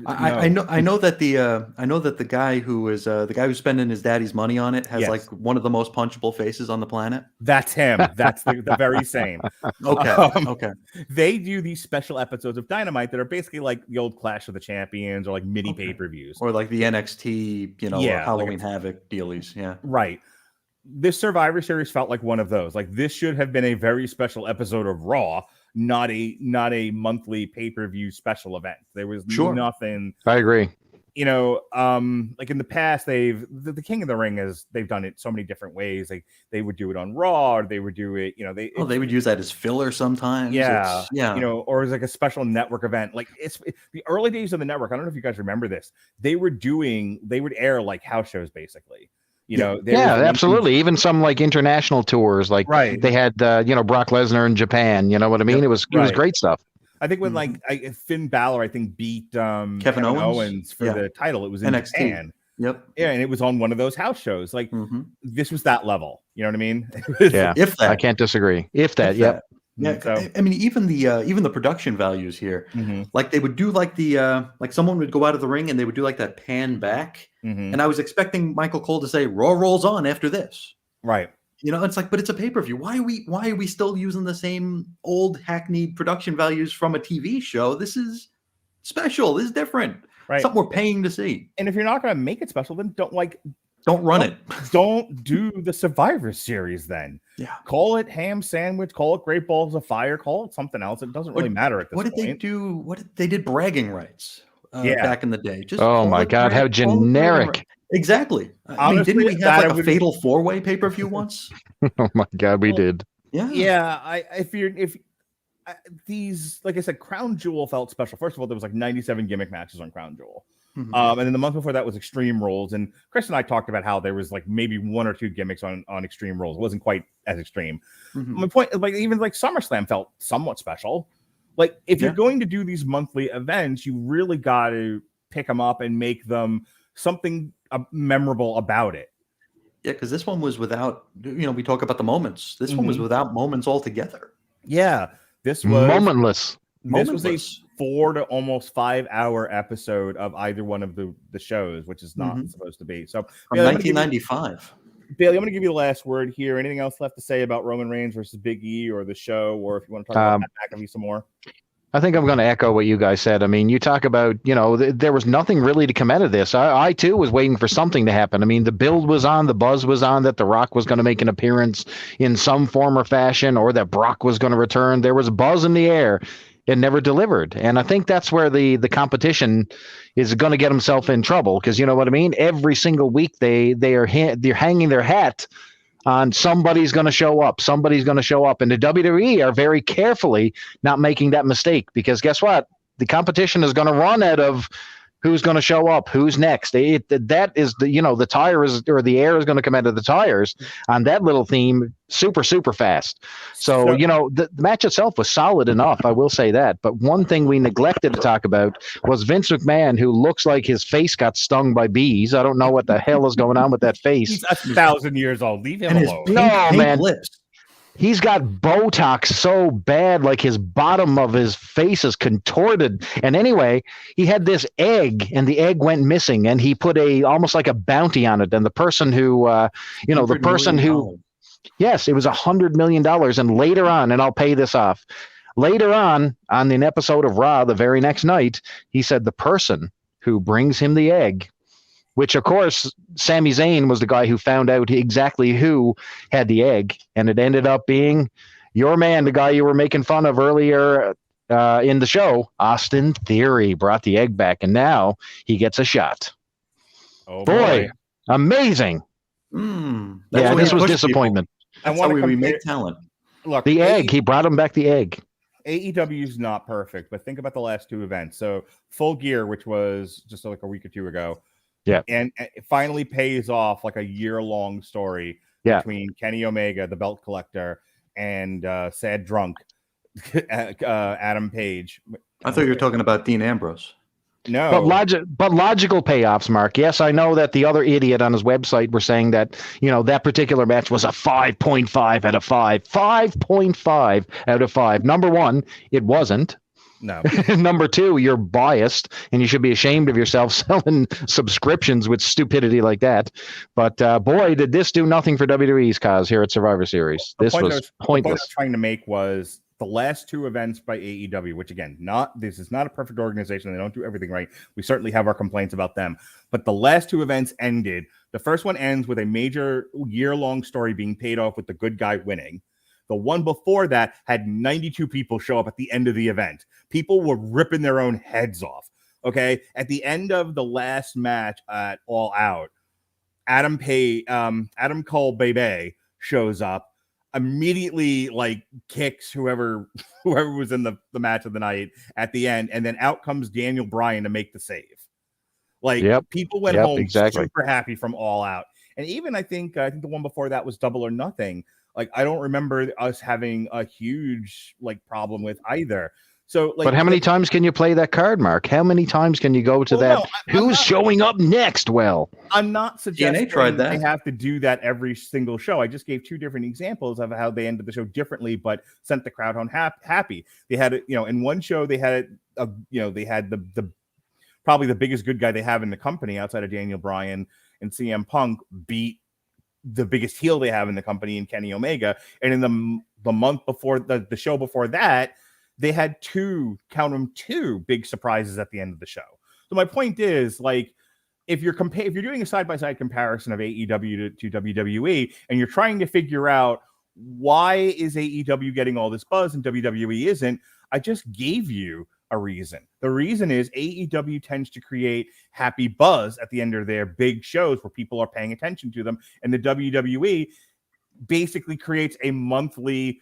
I know that the guy who is the guy who's spending his daddy's money on it has like one of the most punchable faces on the planet. That's him. That's the very same. Okay. They do these special episodes of Dynamite that are basically like the old Clash of the Champions or like mini pay-per-views, or like the NXT, Halloween Havoc dealies. Yeah, right. This Survivor Series felt like one of those. Like, this should have been a very special episode of Raw, not a monthly pay-per-view special event. There was nothing. I agree. Like in the past, the King of the Ring they've done it so many different ways. Like, they would do it on Raw, or they would do it, they would use that as filler sometimes. Yeah. Or as like a special network event. Like, it's the early days of the network. I don't know if you guys remember this. They would air like house shows basically. Absolutely. Even some like international tours, like they had, Brock Lesnar in Japan. You know what I mean? It was great stuff. I think when Finn Balor, beat Kevin Owens for the title, it was in NXT. Japan. Yep. Yeah, and it was on one of those house shows. Like, this was that level. You know what I mean? Yeah. If that, I can't disagree. If that. Yeah, so. I mean, even the production values here, like they would do like like someone would go out of the ring and they would do like that pan back, and I was expecting Michael Cole to say Raw rolls on after this, right? It's like, but it's a pay-per-view. Why are we still using the same old hackneyed production values from a TV show? This is special. This is different. Right. Something we're paying to see. And if you're not going to make it special, then don't run it. Don't do the Survivor Series then. Yeah. Call it Ham Sandwich, call it Great Balls of Fire, call it something else. It doesn't really matter at this point. They do? They did bragging rights back in the day. Just oh my God, how generic. Exactly. Honestly, didn't we have like a fatal 4-way pay-per-view once? Oh my God, we did. Yeah. Yeah. these, like I said, Crown Jewel felt special. First of all, there was like 97 gimmick matches on Crown Jewel. Mhm. And then the month before that was Extreme Rules. And Chris and I talked about how there was like maybe 1 or 2 gimmicks on Extreme Rules. It wasn't quite as extreme. My point, like even like SummerSlam felt somewhat special. Like if you're going to do these monthly events, you really got to pick them up and make them something memorable about it. Yeah, because this one was without, we talk about the moments. This one was without moments altogether. Yeah, this was momentless. This was a 4 to almost 5 hour episode of either one of the shows, which is not supposed to be. So from 1995. Bailey, I'm going to give you the last word here. Anything else left to say about Roman Reigns versus Big E or the show, or if you want to talk about Pat McAfee some more? I think I'm going to echo what you guys said. I mean, you talk about, there was nothing really to come out of this. I too was waiting for something to happen. I mean, the build was on, the buzz was on that The Rock was going to make an appearance in some form or fashion, or that Brock was going to return. There was buzz in the air. It never delivered. And I think that's where the competition is going to get himself in trouble, because you know what I mean? Every single week they're hanging their hat on somebody's going to show up. Somebody's going to show up. And the WWE are very carefully not making that mistake, because guess what? The competition is going to run out of who's going to show up, who's next. That is the tire is, or the air is going to come out of the tires on that little theme super, super fast. So the match itself was solid enough. I will say that. But one thing we neglected to talk about was Vince McMahon, who looks like his face got stung by bees. I don't know what the hell is going on with that face. He's 1,000 years old. Leave him alone. Man. Lips. He's got Botox so bad, like his bottom of his face is contorted. And anyway, he had this egg, and the egg went missing, and he put almost like a bounty on it. And the person who, yes, it was $100 million. And later on, and I'll pay this off. Later on an episode of Raw, the very next night, he said the person who brings him the egg, which, of course, Sami Zayn was the guy who found out exactly who had the egg, and it ended up being your man, the guy you were making fun of earlier in the show. Austin Theory brought the egg back, and now he gets a shot. Oh boy, amazing! This was disappointment. That's how we remake talent. Look, the egg. He brought him back the egg. AEW is not perfect, but think about the last 2 events. So Full Gear, which was just like a week or 2 ago. Yeah. And it finally pays off, like a year-long story between Kenny Omega, the belt collector, and Sad Drunk, Adam Page. I thought you were talking about Dean Ambrose. No. But logical payoffs, Mark. Yes, I know that the other idiot on his website were saying that, that particular match was a 5.5 out of 5. 5.5 out of 5. Number one, it wasn't. No. Number 2, you're biased, and you should be ashamed of yourself selling subscriptions with stupidity like that. But boy, did this do nothing for WWE's cause here at Survivor Series. This was pointless. The point I was trying to make was the last 2 events by AEW, which again, this is not a perfect organization. They don't do everything right. We certainly have our complaints about them. But the last 2 events ended. The first one ends with a major year-long story being paid off with the good guy winning. The one before that had 92 people show up at the end of the event. People were ripping their own heads off. Okay. At the end of the last match at All Out, Adam Cole Bebe shows up, immediately like kicks whoever was in the match of the night at the end. And then out comes Daniel Bryan to make the save. Like people went home super happy from All Out. And even I think the one before that was Double or Nothing. Like, I don't remember us having a huge problem with either. So, but how many times can you play that card, Mark? How many times can you go to that? No, who's showing up next? Well, I'm not suggesting they have to do that every single show. I just gave 2 different examples of how they ended the show differently, but sent the crowd home happy. They had it, in one show they had they had the probably the biggest good guy they have in the company outside of Daniel Bryan and CM Punk beat the biggest heel they have in the company in Kenny Omega. And in the month before the show before that, they had 2 big surprises at the end of the show. So my point is, if you're doing a side-by-side comparison of AEW to WWE, and you're trying to figure out why is AEW getting all this buzz and WWE isn't, I just gave you a reason. The reason is AEW tends to create happy buzz at the end of their big shows where people are paying attention to them, and the WWE basically creates a monthly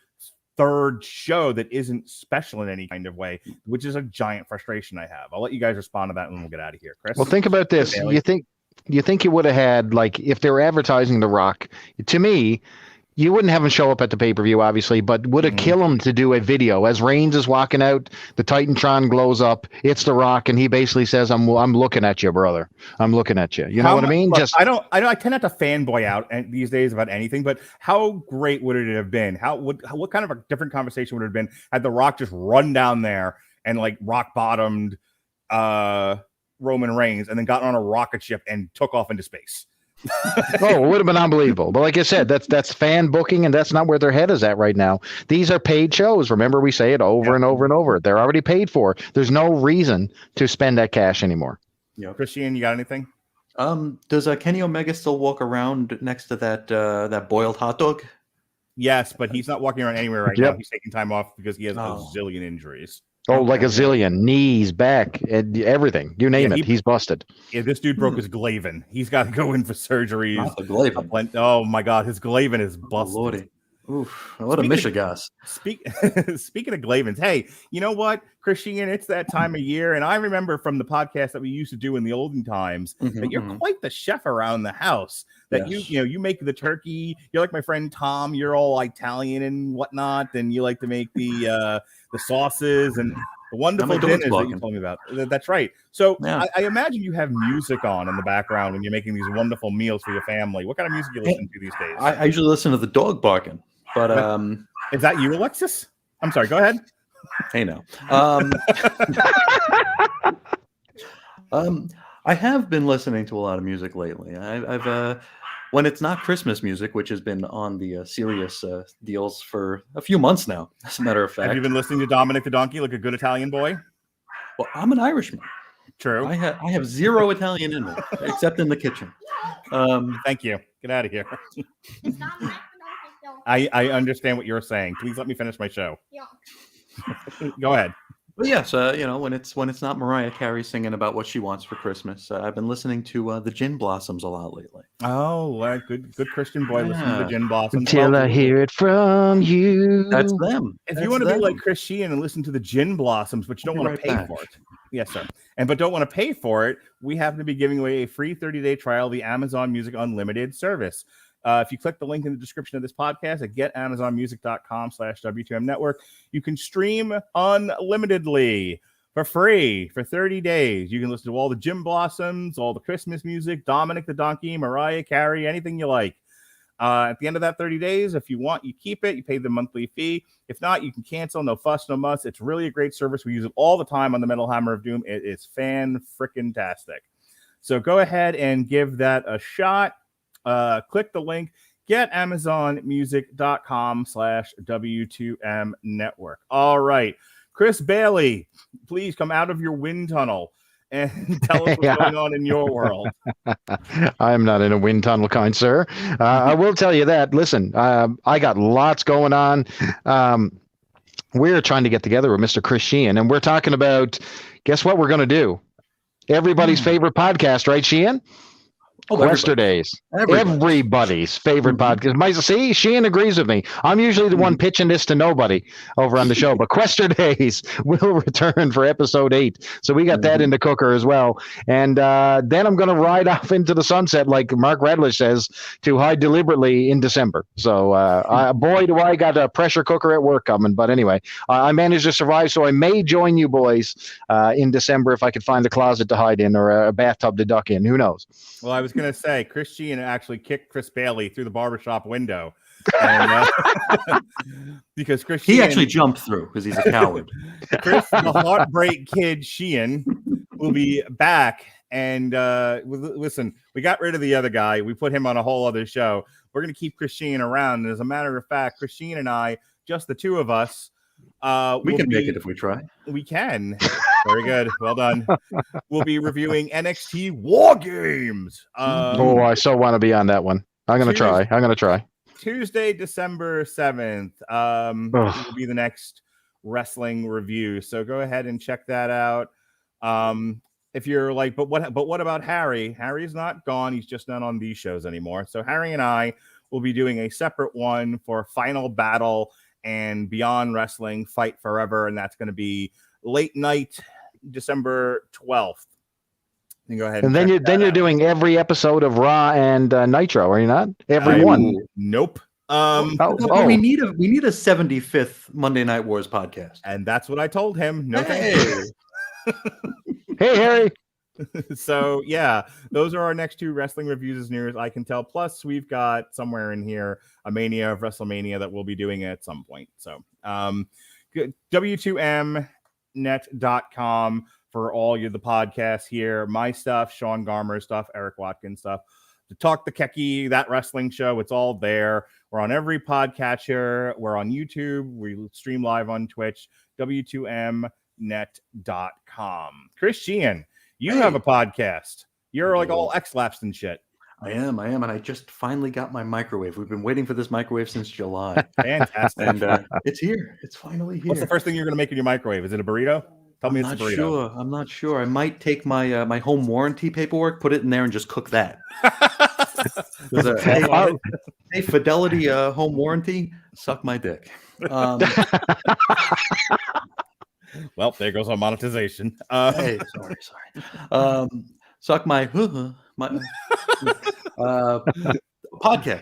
third show that isn't special in any kind of way, which is a giant frustration I have. I'll let you guys respond to that and we'll get out of here. Chris? Well, think about this. You think you would have had, like, if they were advertising The Rock, to me, you wouldn't have him show up at the pay-per-view, obviously, but would it kill him to do a video as Reigns is walking out, the Titantron glows up, it's The Rock, and he basically says, I'm looking at you, brother. I'm looking at you. You know what I mean? Look, I tend not to fanboy out these days about anything, but how great would it have been? What kind of a different conversation would it have been had The Rock just run down there and like rock bottomed Roman Reigns and then got on a rocket ship and took off into space? It would have been unbelievable. But like I said, that's fan booking, and that's not where their head is at right now. These are paid shows. Remember, we say it over and over and over. They're already paid for. There's no reason to spend that cash anymore. Yeah, Christian, you got anything? Does Kenny Omega still walk around next to that boiled hot dog? Yes, but he's not walking around anywhere right now. He's taking time off because he has a zillion injuries. Like a zillion, knees, back, and everything. You name it. He's busted. Yeah, this dude broke his Glavin. He's got to go in for surgeries. Not the Glavin. Oh my God, his Glavin is busted. Lordy. Oof, what a Michigas. Speaking of Glavins, hey, you know what, Christian? It's that time of year, and I remember from the podcast that we used to do in the olden times that you're quite the chef around the house. That you make the turkey. You're like my friend Tom. You're all Italian and whatnot, and you like to make the sauces and the wonderful dinners that you told me about. That's right. So I imagine you have music on in the background when you're making these wonderful meals for your family. What kind of music do you listen to these days? I usually listen to the dog barking. But is that you, Alexis? I'm sorry. Go ahead. Hey, no. I have been listening to a lot of music lately. I've when it's not Christmas music, which has been on the Sirius deals for a few months now, as a matter of fact. Have you been listening to Dominic the Donkey like a good Italian boy? Well, I'm an Irishman. True. I have zero Italian in me, except in the kitchen. Thank you. Get out of here. I understand what you're saying. Please let me finish my show. Yeah. Go ahead. But yes, when it's not Mariah Carey singing about what she wants for Christmas, I've been listening to the Gin Blossoms a lot lately. Oh, good Christian boy. Listen to the Gin Blossoms. Until I hear it from you. That's them. If you want to be like Christian and listen to the Gin Blossoms, but you don't want to pay for it. Yes, sir. But don't want to pay for it, we happen to be giving away a free 30-day trial of the Amazon Music Unlimited service. If you click the link in the description of this podcast at getamazonmusic.com/W2M Network, you can stream unlimitedly for free for 30 days. You can listen to all the Gin Blossoms, all the Christmas music, Dominic the Donkey, Mariah Carey, anything you like. At the end of that 30 days, if you want, you keep it. You pay the monthly fee. If not, you can cancel. No fuss, no muss. It's really a great service. We use it all the time on the Metal Hammer of Doom. It is fan-frickin-tastic. So go ahead and give that a shot. Click the link, getamazonmusic.com/W2M Network. All right. Chris Bailey, please come out of your wind tunnel and tell us what's going on in your world. I'm not in a wind tunnel, kind sir. I will tell you that. Listen, I got lots going on. We're trying to get together with Mr. Chris Sheehan, and we're talking about, guess what we're going to do? Everybody's favorite podcast, right, Sheehan? Yesterdays. Everybody's favorite podcast. See, Sheehan agrees with me. I'm usually the one pitching this to nobody over on the show, but Questerdays will return for episode 8. So we got that in the cooker as well. And then I'm going to ride off into the sunset, like Mark Radulich says, to hide deliberately in December. So boy, do I got a pressure cooker at work coming. But anyway, I managed to survive. So I may join you boys in December if I could find a closet to hide in or a bathtub to duck in. Who knows? Well, I was going to say, Chris Sheehan actually kicked Chris Bailey through the barbershop window. And, because Chris Sheehan, he actually jumped through because he's a coward. Chris, the Heartbreak Kid Sheehan, will be back. And listen, we got rid of the other guy. We put him on a whole other show. We're going to keep Chris Sheehan around. And as a matter of fact, Chris Sheehan and I, just the two of us, we can make it if we try. We can. Very good. Well done. We'll be reviewing NXT War Games. I so want to be on that one. I'm going to try. Tuesday, December 7th will be the next wrestling review. So go ahead and check that out. If you're like, but what about Harry? Harry's not gone. He's just not on these shows anymore. So Harry and I will be doing a separate one for Final Battle and Beyond Wrestling Fight Forever, and that's going to be late night, December 12th. You go ahead and then you're doing every episode of Raw and Nitro, are you not? Every one. Nope. We need a 75th Monday Night Wars podcast, and that's what I told him. No, hey, hey, Harry. So yeah, those are our next 2 wrestling reviews as near as I can tell. Plus, we've got somewhere in here a Mania of WrestleMania that we'll be doing at some point. So W2Mnet.com for all the podcasts here. My stuff, Sean Garmer's stuff, Eric Watkins stuff. To Talk the Keki, that wrestling show, it's all there. We're on every podcatcher. We're on YouTube. We stream live on Twitch. W2Mnet.com. Chris Sheehan, you have a podcast. You're like all X-lapsed and shit. I am, and I just finally got my microwave. We've been waiting for this microwave since July. Fantastic. And it's here. It's finally here. What's the first thing you're going to make in your microwave? Is it a burrito? Tell me it's a burrito. I'm not sure. I might take my my home warranty paperwork, put it in there, and just cook that. Hey, Fidelity home warranty, suck my dick. Well, there goes our monetization. Hey, sorry. Suck my podcast.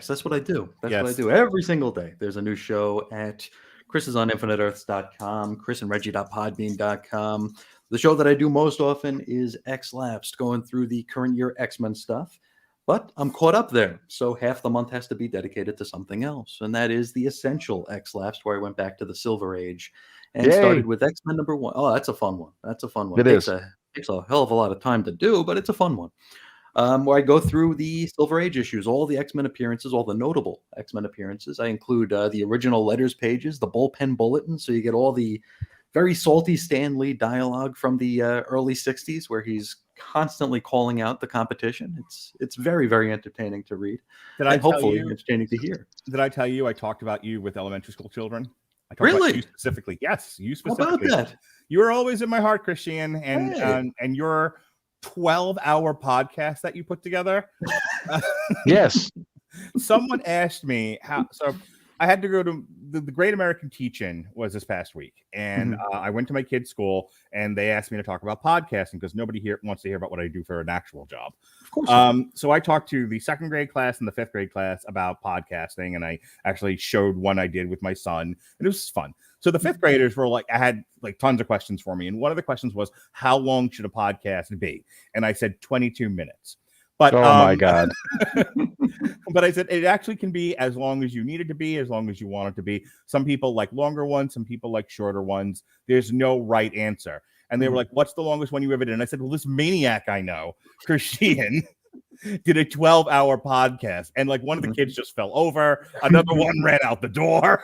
That's what I do. That's what I do every single day. There's a new show at chrisisoninfiniteearths.com, chrisandreggie.podbean.com. The show that I do most often is X-Lapsed, going through the current year X-Men stuff. But I'm caught up there, so half the month has to be dedicated to something else, and that is the Essential X-Lapsed, where I went back to the Silver Age and started with X-Men #1. Oh, that's a fun one. It takes a hell of a lot of time to do, but it's a fun one. Where I go through the Silver Age issues, all the X-Men appearances, all the notable X-Men appearances. I include the original letters pages, the bullpen bulletin, so you get all the very salty Stan Lee dialogue from the early 60s, where he's constantly calling out the competition. It's very, very entertaining to read. Hopefully entertaining to hear. Did I tell you I talked about you with elementary school children? I talked really? About you specifically. Yes, you specifically. How about that? You are always in my heart, Christian, and your 12-hour podcast that you put together. Yes. Someone asked me how. So I had to go to the Great American Teach-In was this past week, and I went to my kid's school, and they asked me to talk about podcasting because nobody here wants to hear about what I do for an actual job. Of course. So I talked to the 2nd grade class and the 5th grade class about podcasting, and I actually showed one I did with my son, and it was fun. So the 5th graders were like, I had like tons of questions for me, and one of the questions was, how long should a podcast be? And I said 22 minutes. But oh my God. But I said it actually can be as long as you need it to be, as long as you want it to be. Some people like longer ones, some people like shorter ones. There's no right answer. And they were like, what's the longest one you ever did? And I said, well, this maniac I know, Chris Sheehan, did a 12-hour podcast. And like one of the kids just fell over. Another one ran out the door.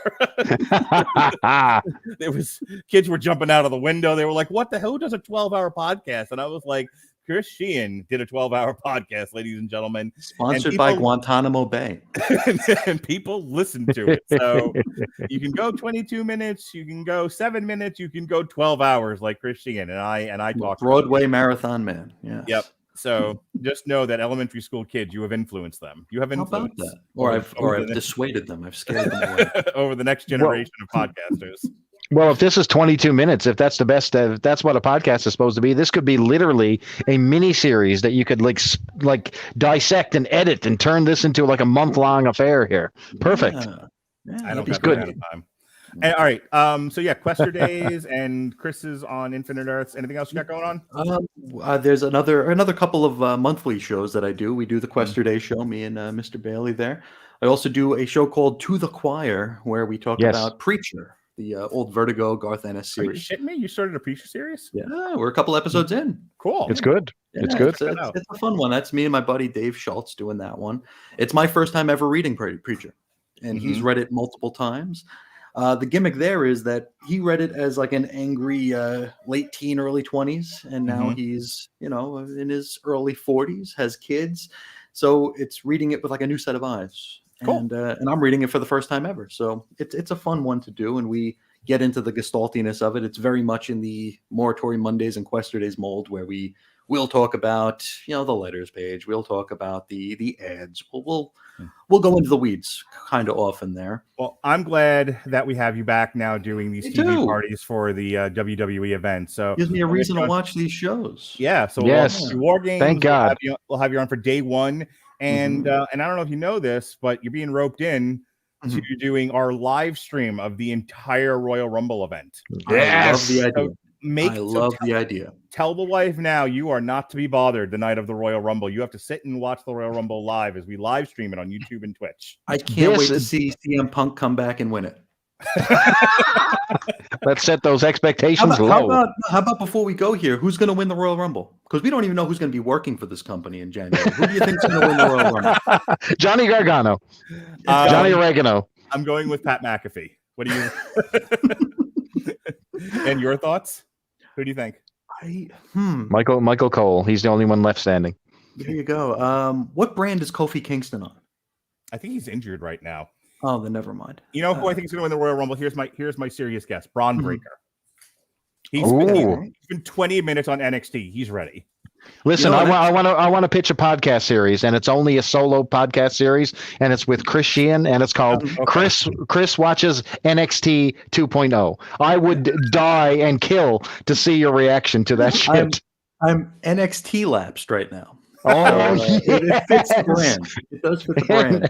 Kids were jumping out of the window. They were like, what the hell does a 12-hour podcast? And I was like, Chris Sheehan did a 12-hour podcast, ladies and gentlemen. Sponsored by Guantanamo Bay. And people listen to it. So you can go 22 minutes, you can go 7 minutes, you can go 12 hours like Chris Sheehan. And I talk Broadway marathon man. Yeah. Yep. So just know that elementary school kids, you have influenced them. You have influenced that? Or I've dissuaded them. I've scared them away. Over the next generation of podcasters. Well, if this is 22 minutes, if that's the best, if that's what a podcast is supposed to be, this could be literally a mini series that you could like dissect and edit and turn this into like a month-long affair here. Perfect. Yeah, I don't have good. time. And, all right. So yeah, Quester Days and Chris is on Infinite Earths. Anything else you got going on? There's another couple of monthly shows that I do. We do the Quester Day show, me and Mr. Bailey there. I also do a show called To the Choir, where we talk about Preacher, the old Vertigo Garth Ennis series. Are you shitting me? You started a Preacher series? Yeah, we're a couple episodes in. Cool. It's good. Yeah, it's good. It's a fun one. That's me and my buddy Dave Schultz doing that one. It's my first time ever reading Preacher, and he's read it multiple times. The gimmick there is that he read it as like an angry late teen, early 20s, and now he's in his early 40s, has kids, so it's reading it with like a new set of eyes. Cool. And I'm reading it for the first time ever, so it's a fun one to do, and we get into the gestaltiness of it. It's very much in the Moratory Mondays and Quester Days mold, where we We'll talk about the letters page. We'll talk about the ads. We'll go into the weeds kind of often there. Well, I'm glad that we have you back now doing these Me TV too. parties for the WWE event. So Gives me a reason to watch these shows. Yeah. So Yes. War Games. Thank God. We'll have you on for day one. And and I don't know if you know this, but you're being roped in to doing our live stream of the entire Royal Rumble event. I love the idea. So the idea. Tell the wife now you are not to be bothered the night of the Royal Rumble. You have to sit and watch the Royal Rumble live as we live stream it on YouTube and Twitch. I can't wait to see CM Punk come back and win it. Let's set those expectations low. How about before we go here, who's going to win the Royal Rumble? Because we don't even know who's going to be working for this company in January. Who do you think is going to win the Royal Rumble? Johnny Gargano. Johnny Oregano. I'm going with Pat McAfee. What do you? And your thoughts? Who do you think? Michael Cole. He's the only one left standing. There you go. What brand is Kofi Kingston on? I think he's injured right now. Oh, then never mind. You know who I think is going to win the Royal Rumble? Here's my serious guess. Braun Breaker. He's been 20 minutes on NXT. He's ready. Listen, I want to pitch a podcast series, and it's only a solo podcast series, and it's with Chris Sheehan, and it's called Chris Watches NXT 2.0. I would die and kill to see your reaction to that shit. I'm NXT lapsed right now. Oh, it fits the brand. It does fit the brand.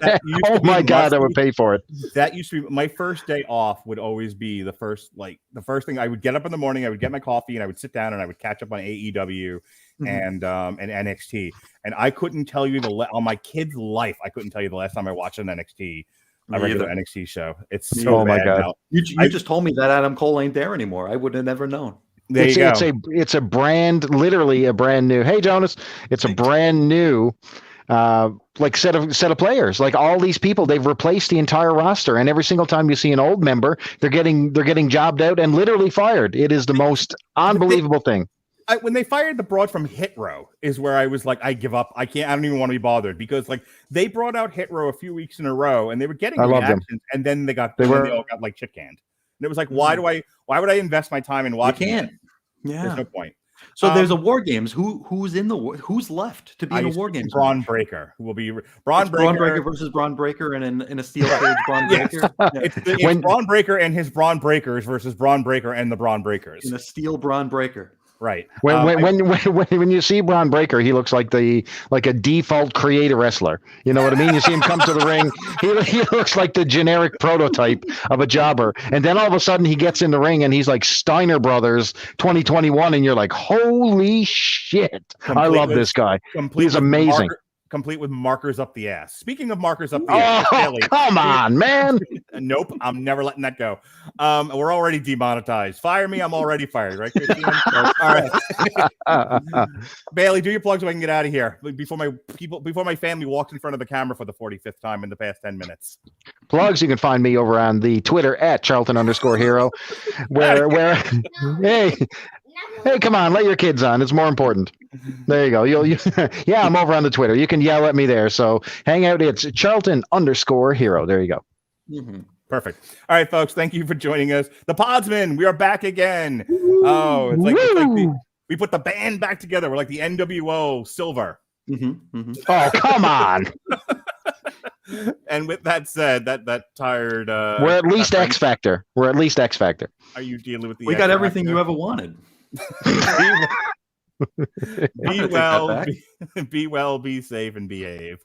Oh my God, I would pay for it. That used to be my first day off. Would always be the first thing. I would get up in the morning. I would get my coffee and I would sit down and I would catch up on AEW and NXT. And I couldn't tell you on my kid's life. I couldn't tell you the last time I watched an regular NXT show. It's so bad. God. Now. You just told me that Adam Cole ain't there anymore. I would have never known. It's a brand, literally a brand new. Hey, Jonas, it's a brand new, set of players. Like all these people, they've replaced the entire roster, and every single time you see an old member, they're getting jobbed out and literally fired. It is the most unbelievable thing. When they fired the broad from Hit Row is where I was like, I give up. I don't even want to be bothered because they brought out Hit Row a few weeks in a row and they were getting reactions, and then they all got like shit canned. And it was like, why would I invest my time in watching? You can't. Yeah. There's no point. So there's a War Games. Who's left to be in a War Games? Braun Breaker will be Braun Breaker versus Braun Breaker, and in a steel cage Braun Breaker. It's Braun Breaker and his Braun Breakers versus Braun Breaker and the Braun Breakers in a steel Braun Breaker. Right. When you see Braun Breaker, he looks like a default creator wrestler. You know what I mean? You see him come to the ring, he looks like the generic prototype of a jobber. And then all of a sudden he gets in the ring and he's like Steiner Brothers 2021, and you're like, holy shit! I love this guy. He's amazing. Complete with markers up the ass. Speaking of markers up the ass, Bailey, come on, man. Nope, I'm never letting that go. We're already demonetized. Fire me, I'm already fired, right, Christine? All right. Bailey, do your plugs so I can get out of here before my family walks in front of the camera for the 45th time in the past 10 minutes. Plugs, you can find me over on the Twitter at Charlton_hero. Where Hey, come on, let your kids on. It's more important. There you go. Yeah, I'm over on the Twitter. You can yell at me there. So hang out. It's Charlton_hero. There you go. Mm-hmm. Perfect. All right, folks. Thank you for joining us. The Podsmen, we are back again. Oh, it's like we put the band back together. We're like the NWO Silver. Mm-hmm. Mm-hmm. Oh, come on. And with that said, that tired. We're at least X Factor. Are you dealing with the? We got everything you ever wanted. Be well, be safe, and behave.